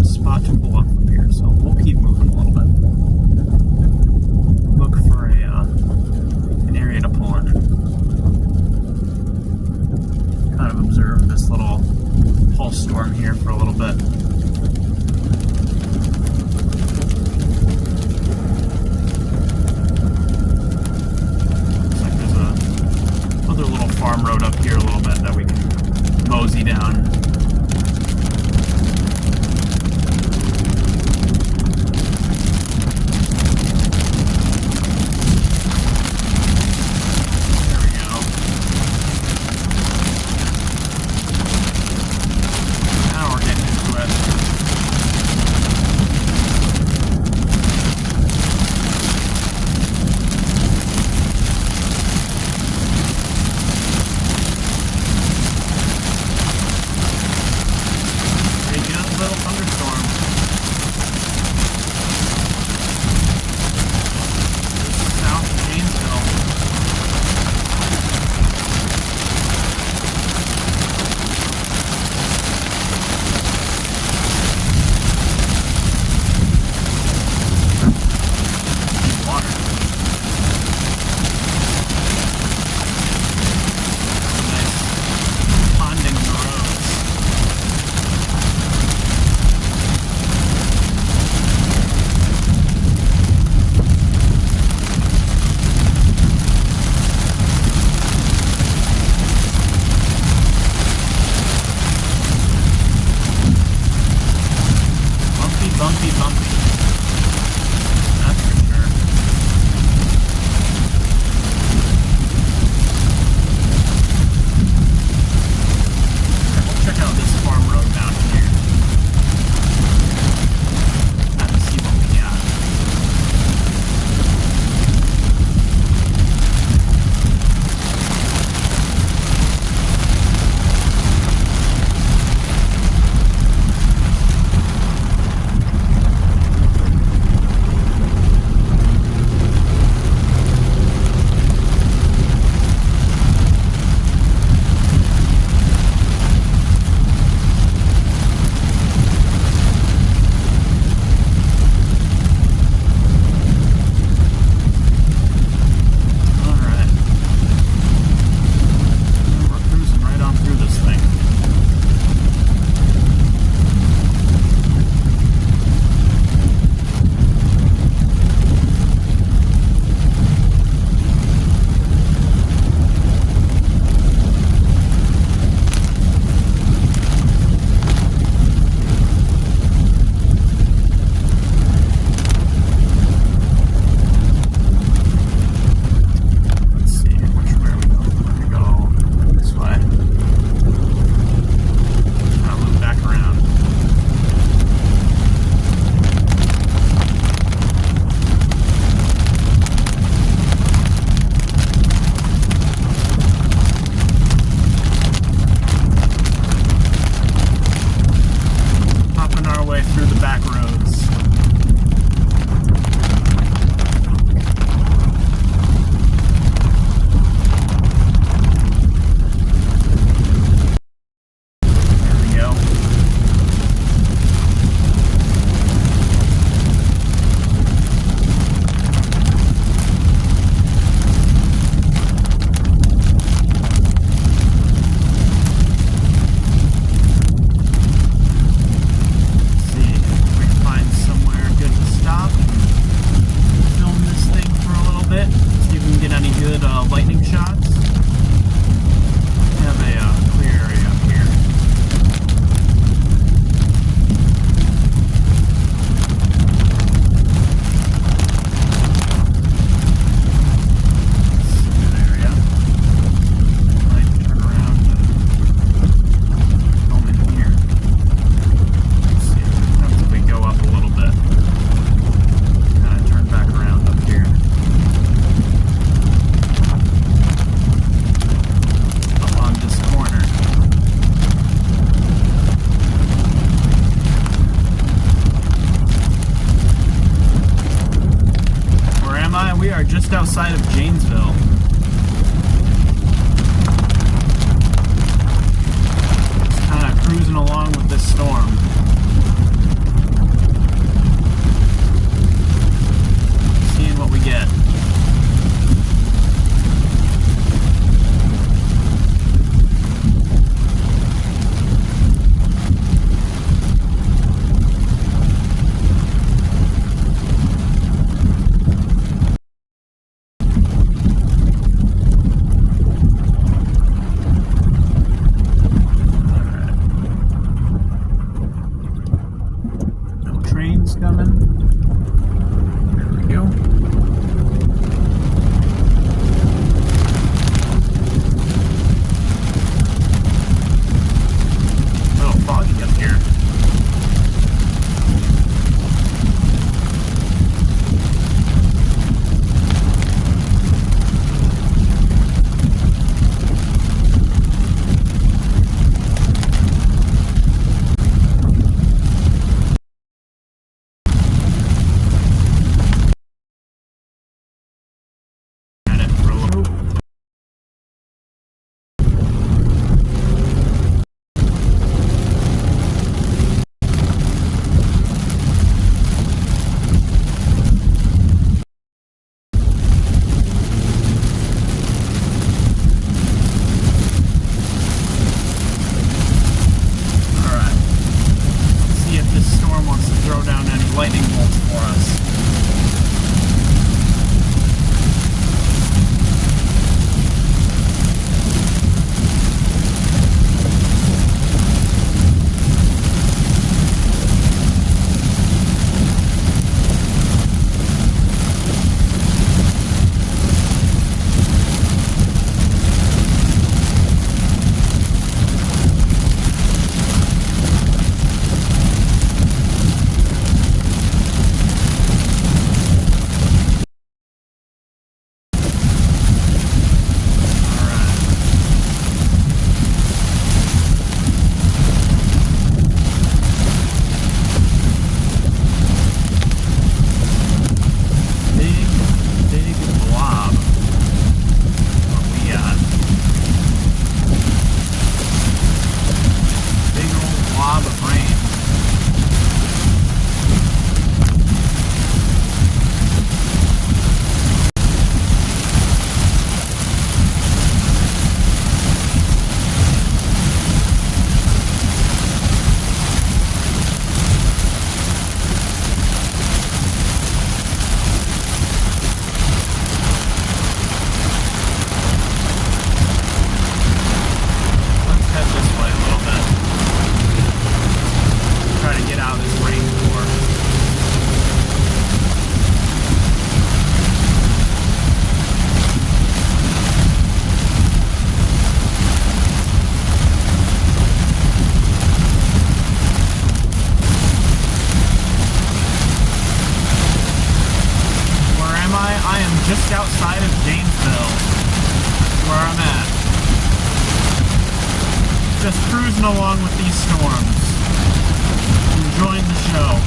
Spot to pull off from here, so we'll keep moving a little bit. Look for an area to pull in. Kind of observe this little pulse storm here for a little bit. Looks like there's another little farm road up here a little bit that we can mosey down. way through the back roads. Just outside of Jamesville. Just kind of cruising along with this storm. Seeing what we get. Coming. There we go. A little foggy up here. Lightning bolts for us. just outside of Jamesville, where I'm at. Just cruising along with these storms. enjoying the show.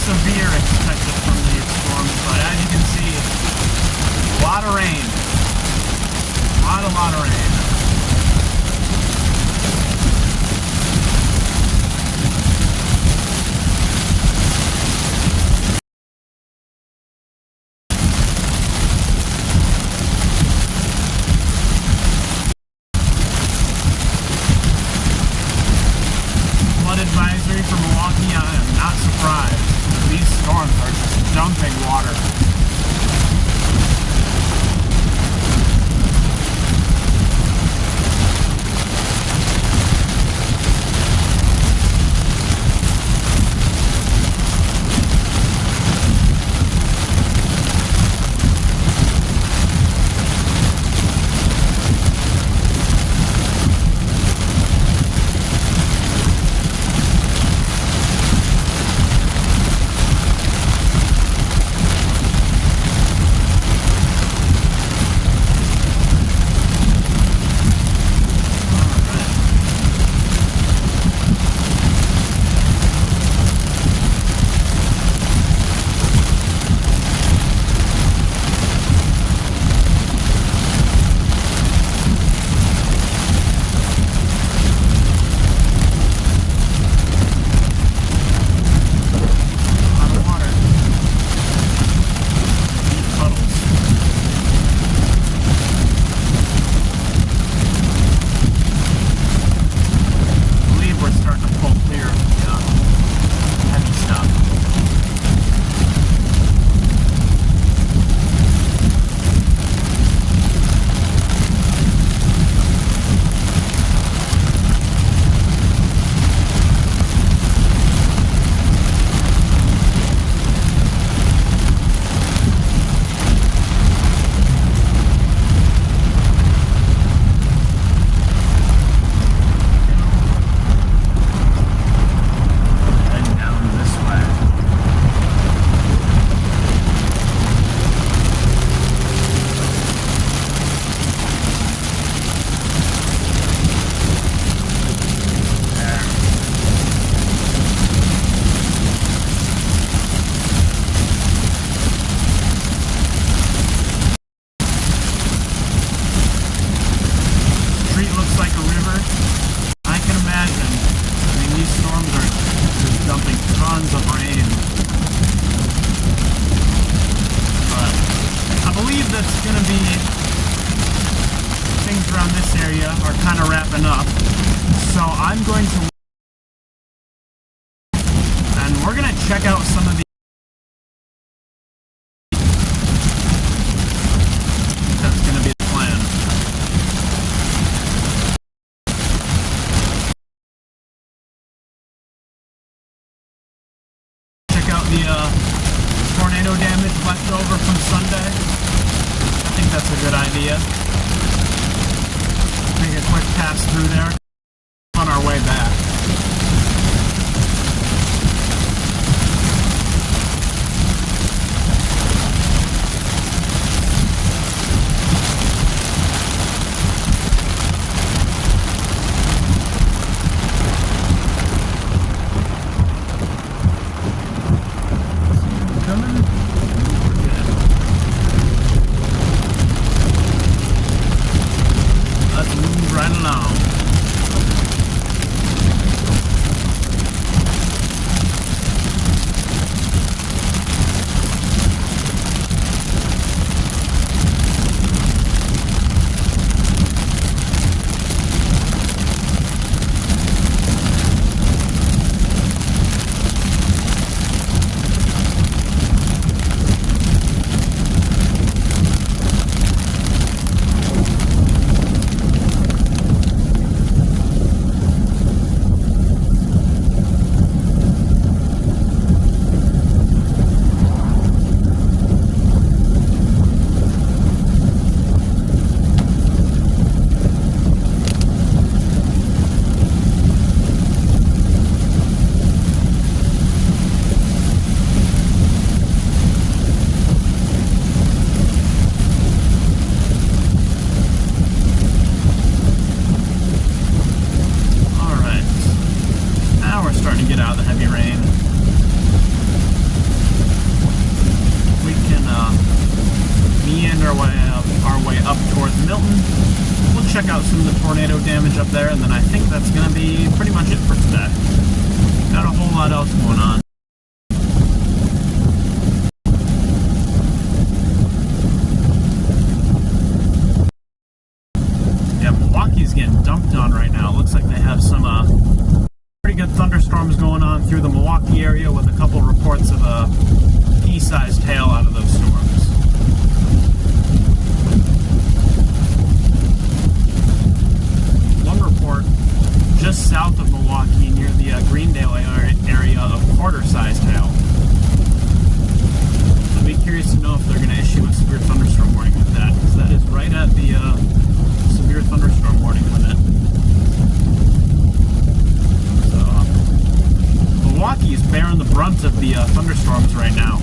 Severe expected from these storms, but as you can see, a lot of rain. A lot of rain. Flood advisory for Milwaukee, I am not surprised. These storms are just dumping water. I'm going to, and we're going to check out some of the, that's going to be the plan. Check out the tornado damage left over from Sunday. I think that's a good idea. Make a quick pass through there on our way back. Check out some of the tornado damage up there, and then I think that's going to be pretty much it for today. Not a whole lot else going on. Yeah, Milwaukee's getting dumped on right now. It looks like they have some pretty good thunderstorms going on through the Milwaukee area, with a couple reports of a pea-sized hail out of those storms. Just south of Milwaukee, near the Greendale area, of quarter-sized hail. I'd be curious to know if they're going to issue a severe thunderstorm warning with that, because that is right at the severe thunderstorm warning limit. So, Milwaukee is bearing the brunt of the thunderstorms right now.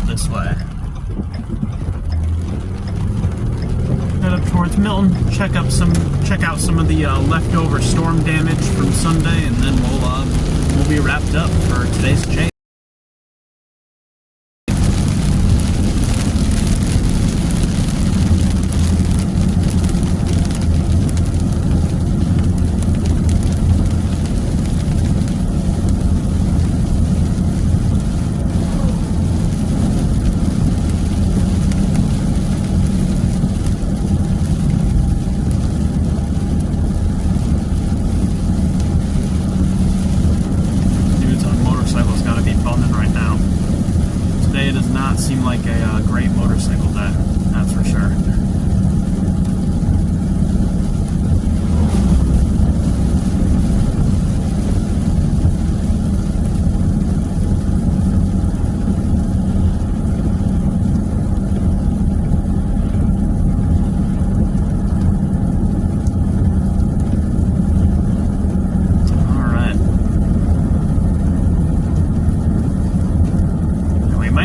This way. Head up towards Milton, check out some of the leftover storm damage from Sunday, and then we'll be wrapped up for today's chase. Seem like a great motorcycle day, that's for sure.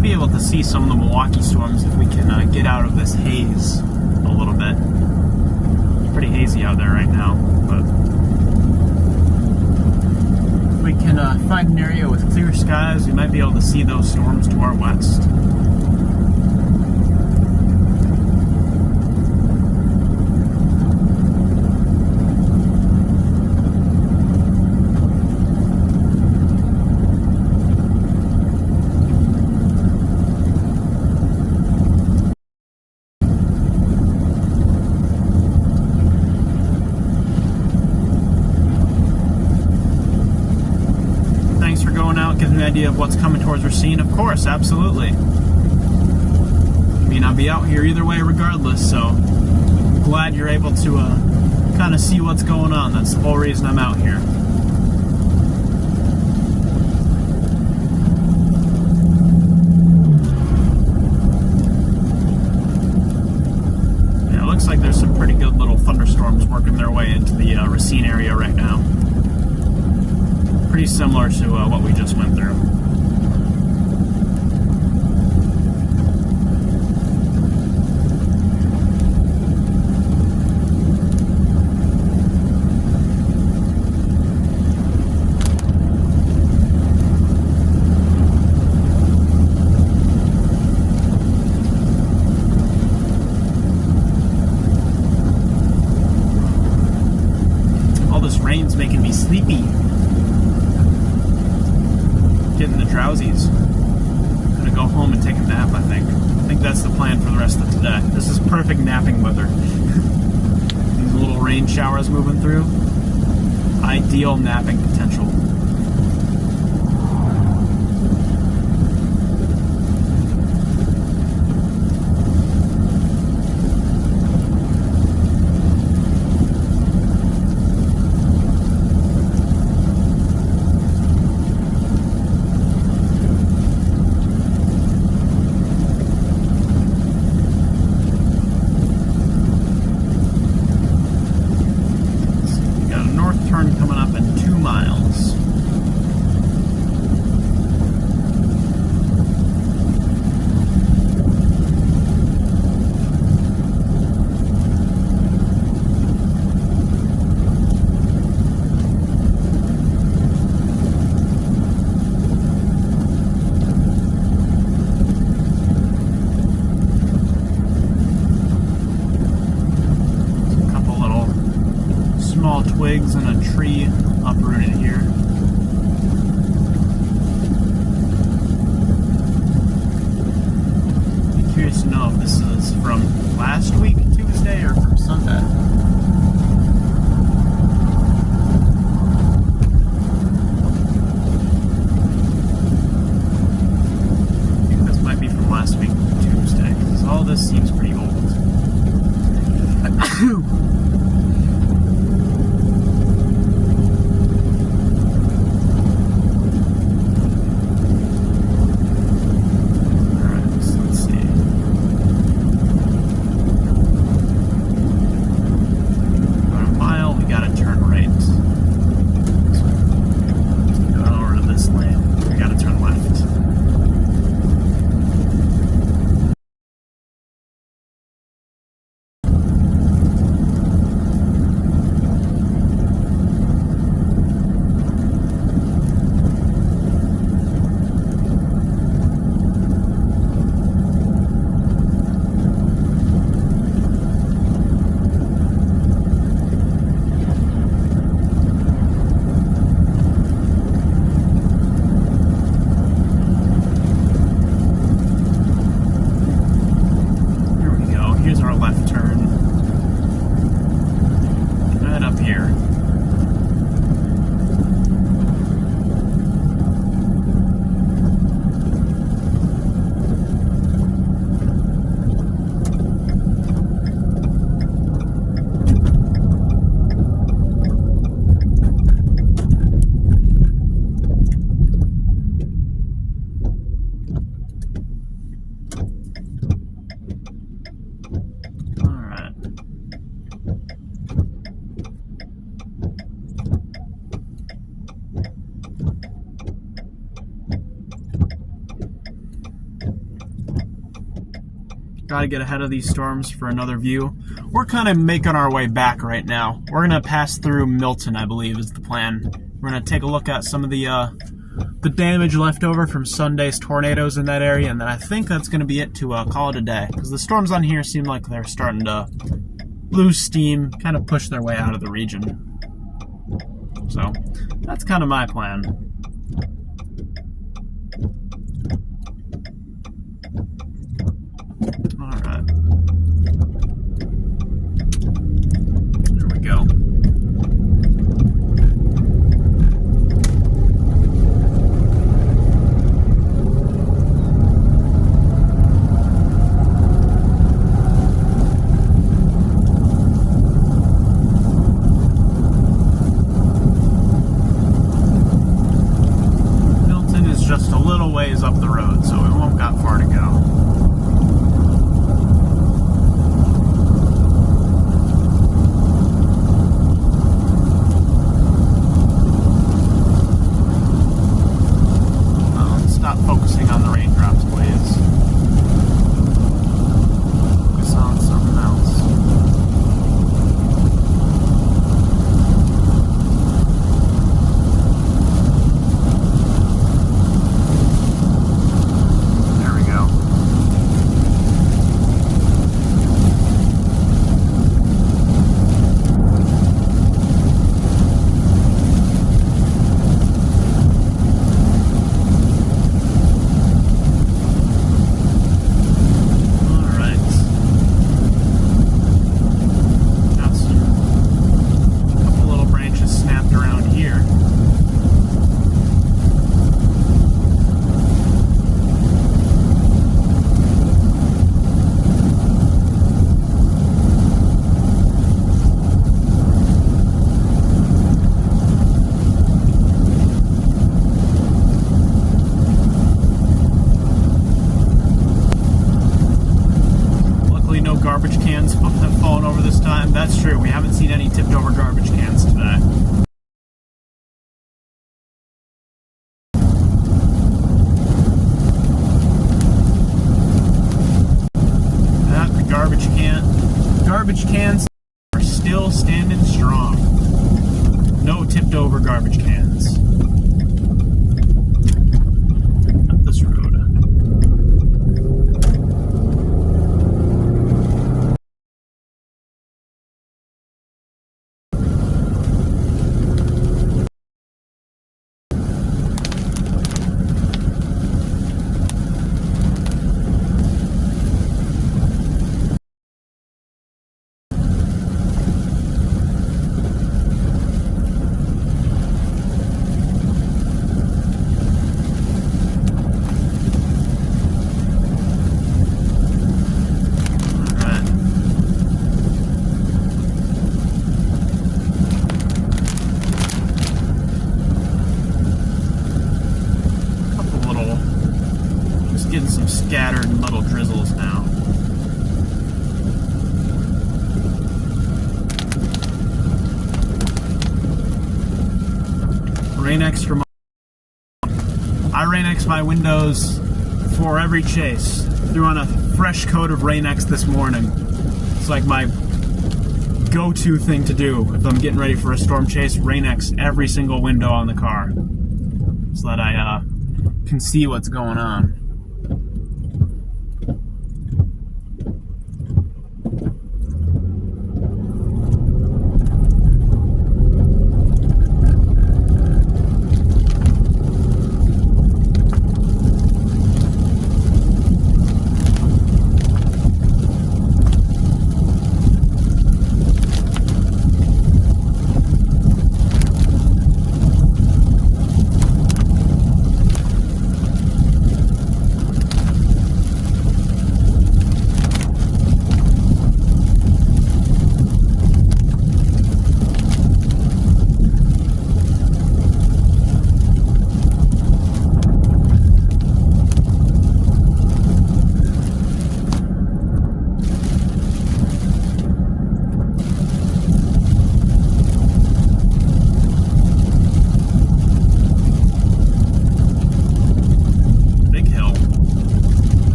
Be able to see some of the Milwaukee storms if we can get out of this haze. clear skies, we might be able to see those storms to our west. Gives me an idea of what's coming towards Racine. Of course, absolutely. I mean, I'll be out here either way regardless, so I'm glad you're able to kind of see what's going on. That's the whole reason I'm out here. Yeah, it looks like there's some pretty good little thunderstorms working their way into the Racine area right now. Pretty similar to what we just went through. All this rain's making me sleepy. Getting the drowsies. I'm gonna go home and take a nap, I think. I think that's the plan for the rest of today. This is perfect napping weather. These little rain showers moving through. Ideal napping potential. Turn coming up in 2 miles. Small twigs and a tree uprooted here. Be curious to know if this is from last week, Tuesday, or from Sunday. I think this might be from last week, Tuesday, because all this seems pretty old. Got to get ahead of these storms for another view. We're kind of making our way back right now. We're going to pass through Milton, I believe, is the plan. We're going to take a look at some of the the damage left over from Sunday's tornadoes in that area, and then I think that's going to be it to call it a day, because the storms on here seem like they're starting to lose steam, kind of push their way out of the region. So that's kind of my plan. All right. There we go. Just a little ways up the road, so we won't got far to go. Stop focusing on the raindrops, please. Focus on something else. Garbage cans have fallen over this time. That's true. We haven't seen any tipped over garbage cans today. The garbage cans are still standing strong. No tipped over garbage cans. Up this road. Getting some scattered and muddled drizzles now. Rain-X for I Rain-X my windows for every chase. Threw on a fresh coat of Rain-X this morning. It's like my go-to thing to do if I'm getting ready for a storm chase. Rain-X every single window on the car so that I can see what's going on.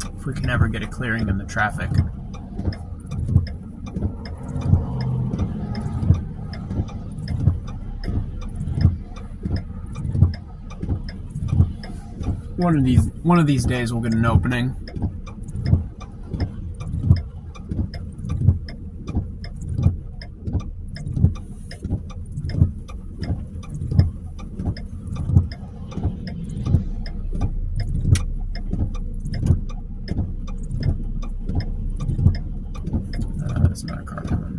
if we can ever get a clearing in the traffic. One of these days we'll get an opening. There's another car coming.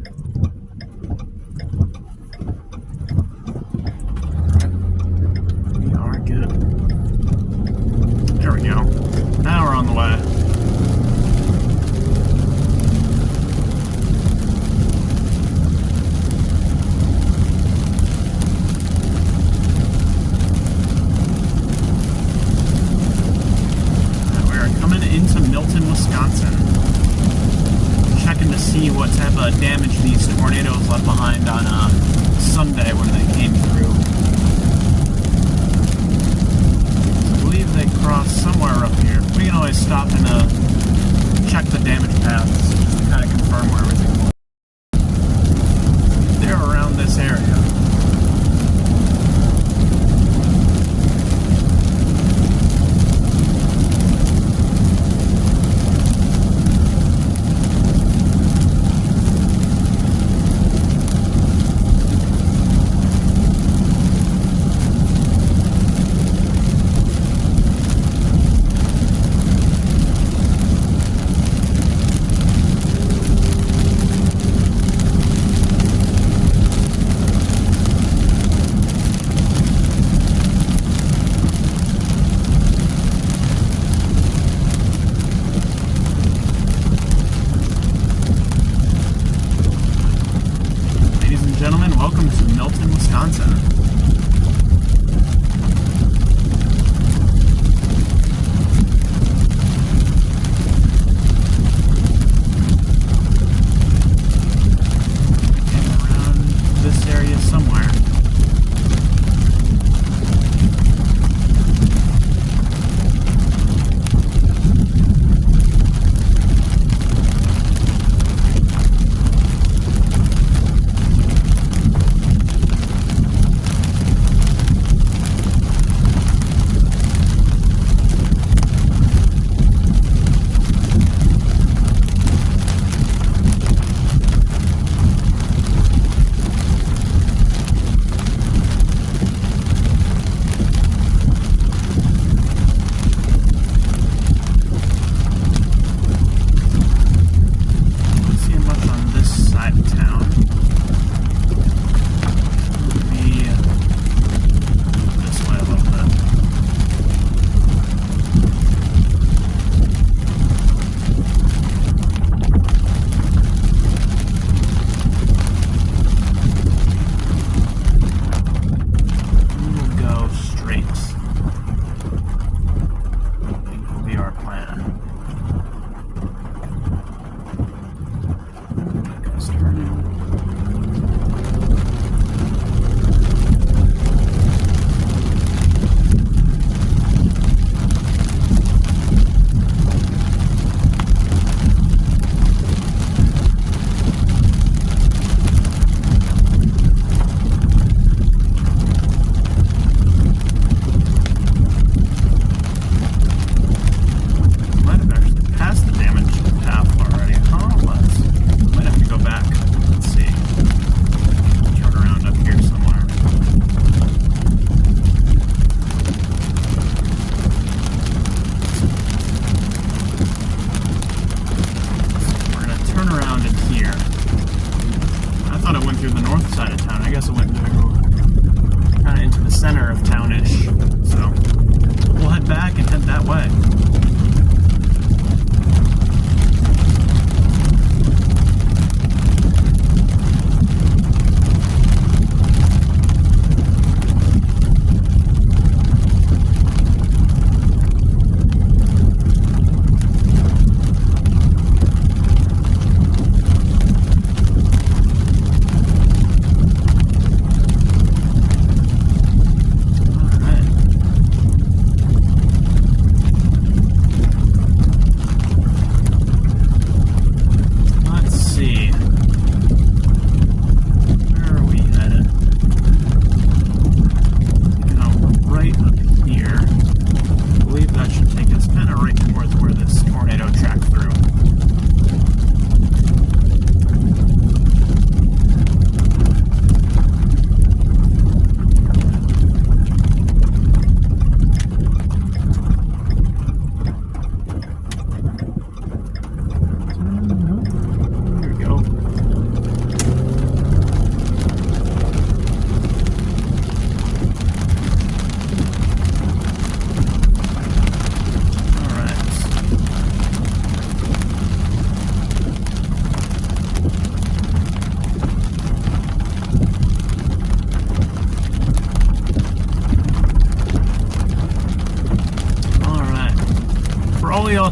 We are good. There we go. Now we're on the way. We are coming into Milton, Wisconsin. Checking to see what type of damage these tornadoes left behind on Sunday when they came through. I believe they crossed somewhere up here. We can always stop and check the damage paths just to kind of confirm where everything was. They're around this area.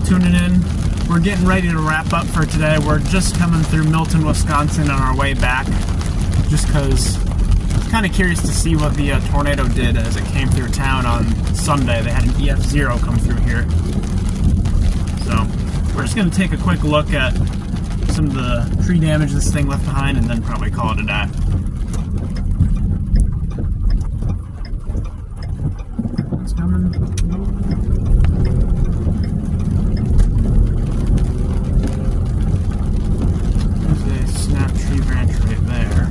tuning in. We're getting ready to wrap up for today. We're just coming through Milton, Wisconsin on our way back, just because I'm kind of curious to see what the tornado did as it came through town on Sunday. They had an EF0 come through here. So we're just going to take a quick look at some of the tree damage this thing left behind and then probably call it a day. It's coming. There's a snap tree branch right there.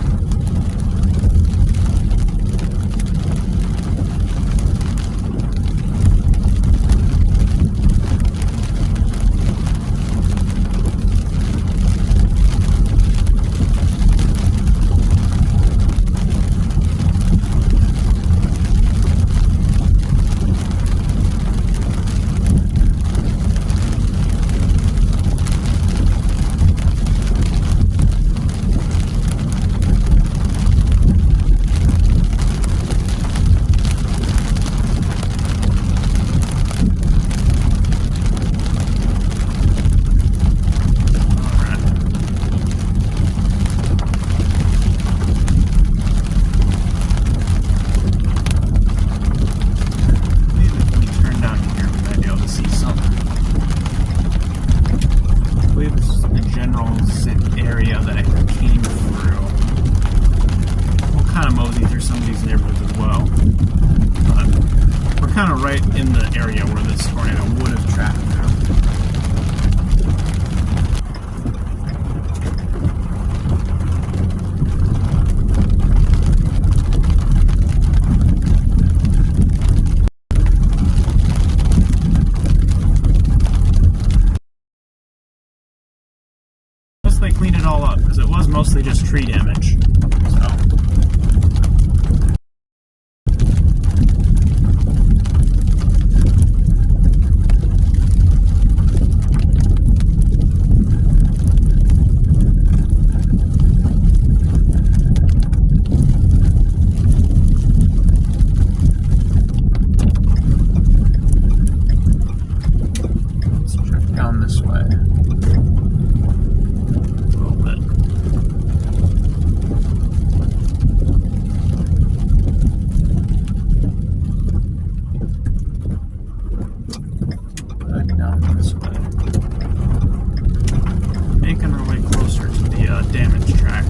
Right in the area where this tornado would have tracked through. Plus they cleaned it all up because it was mostly just tree damage. So. This way. A little bit. Back down this way. Making our way closer to the damage track.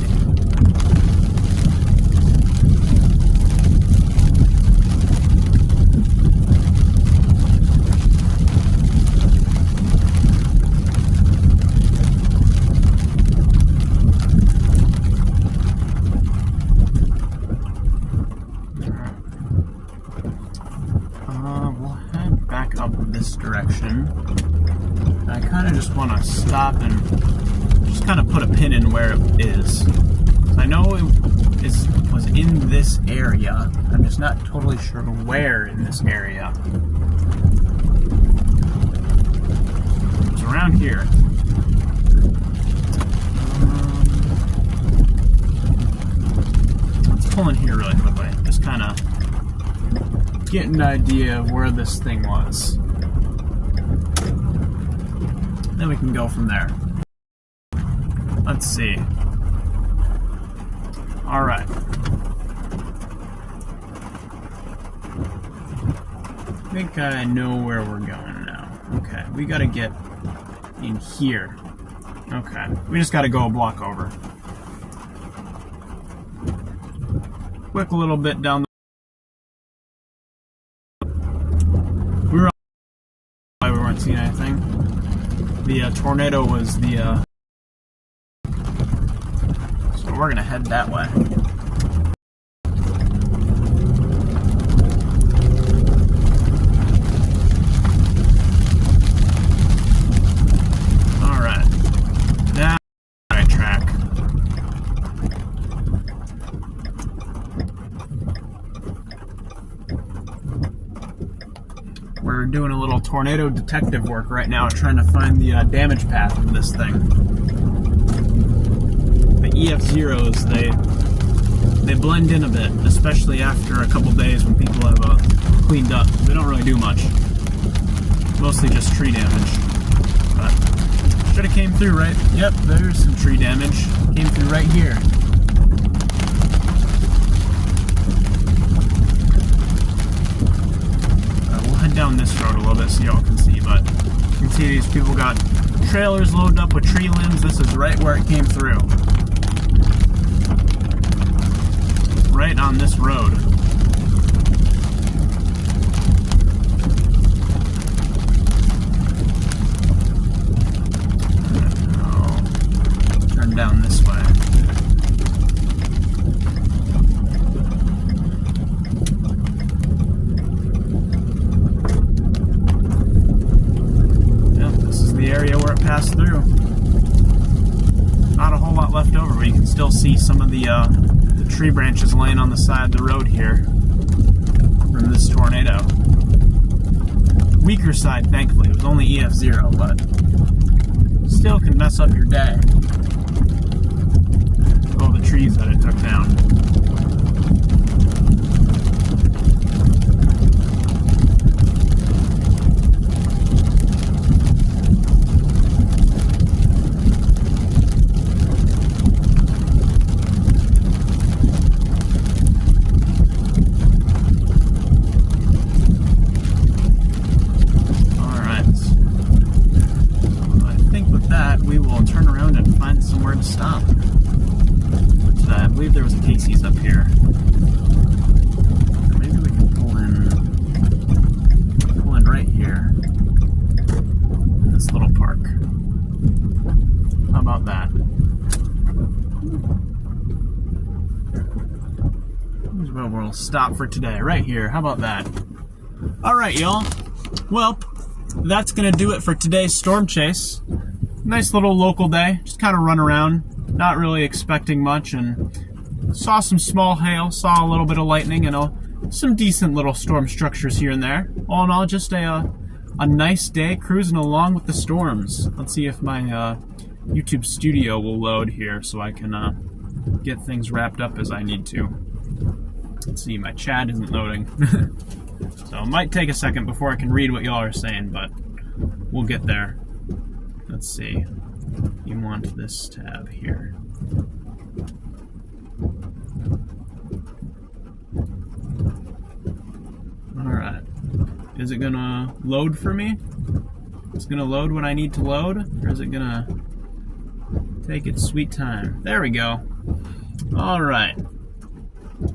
This direction. I kind of just want to stop and just kind of put a pin in where it is. I know it was in this area. I'm just not totally sure where in this area. It was around here. Let's pull in here really quickly. Just kind of get an idea of where this thing was. Then we can go from there. Let's see. Alright. I think I know where we're going now. Okay, we gotta get in here. Okay, we just gotta go a block over. Quick little bit down the we were why we weren't seeing anything. The tornado was the so we're gonna head that way. Alright. Now right track. We're doing a little tornado detective work right now, trying to find the damage path of this thing. The EF0s, they blend in a bit, especially after a couple days when people have cleaned up. They don't really do much. Mostly just tree damage. should have came through right. Yep, there's some tree damage. Came through right here. We'll head down this road a little bit so y'all can see, but you can see these people got trailers loaded up with tree limbs. This is right where it came through. Right on this road. Down this way. Yep, this is the area where it passed through. Not a whole lot left over, but you can still see some of the tree branches laying on the side of the road here from this tornado. Weaker side, thankfully. It was only EF0, but still can mess up your day. All the trees that it took down. Alright. I think with that, we will turn around and find somewhere to stop. I believe there was a Casey's up here. Maybe we can pull in right here. In this little park. How about that? Here's where we'll stop for today, right here. How about that? Alright, y'all. Well, that's gonna do it for today's storm chase. Nice little local day. Just kind of run around. Not really expecting much, and saw some small hail, saw a little bit of lightning, and some decent little storm structures here and there. All in all, just a nice day cruising along with the storms. Let's see if my YouTube studio will load here so I can get things wrapped up as I need to. Let's see, my chat isn't loading. So it might take a second before I can read what y'all are saying, but we'll get there. Let's see. You want this tab here. Alright. Is it gonna load for me? It's gonna load what I need to load? Or is it gonna take its sweet time? There we go. Alright.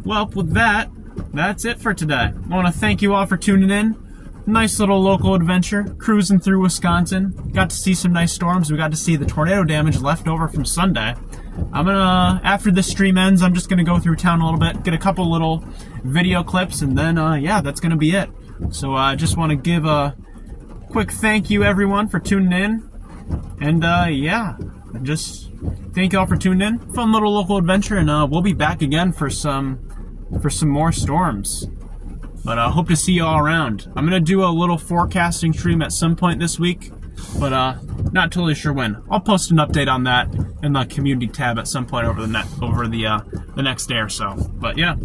Well, with that, that's it for today. I want to thank you all for tuning in. Nice little local adventure, cruising through Wisconsin. Got to see some nice storms. We got to see the tornado damage left over from Sunday. I'm gonna, after this stream ends, I'm just gonna go through town a little bit, get a couple little video clips, and then, yeah, that's gonna be it. So I just want to give a quick thank you, everyone, for tuning in. And, yeah, just thank you all for tuning in. Fun little local adventure, and we'll be back again for some more storms. But I hope to see you all around. I'm going to do a little forecasting stream at some point this week, but not totally sure when. I'll post an update on that in the community tab at some point over the next day or so. But yeah,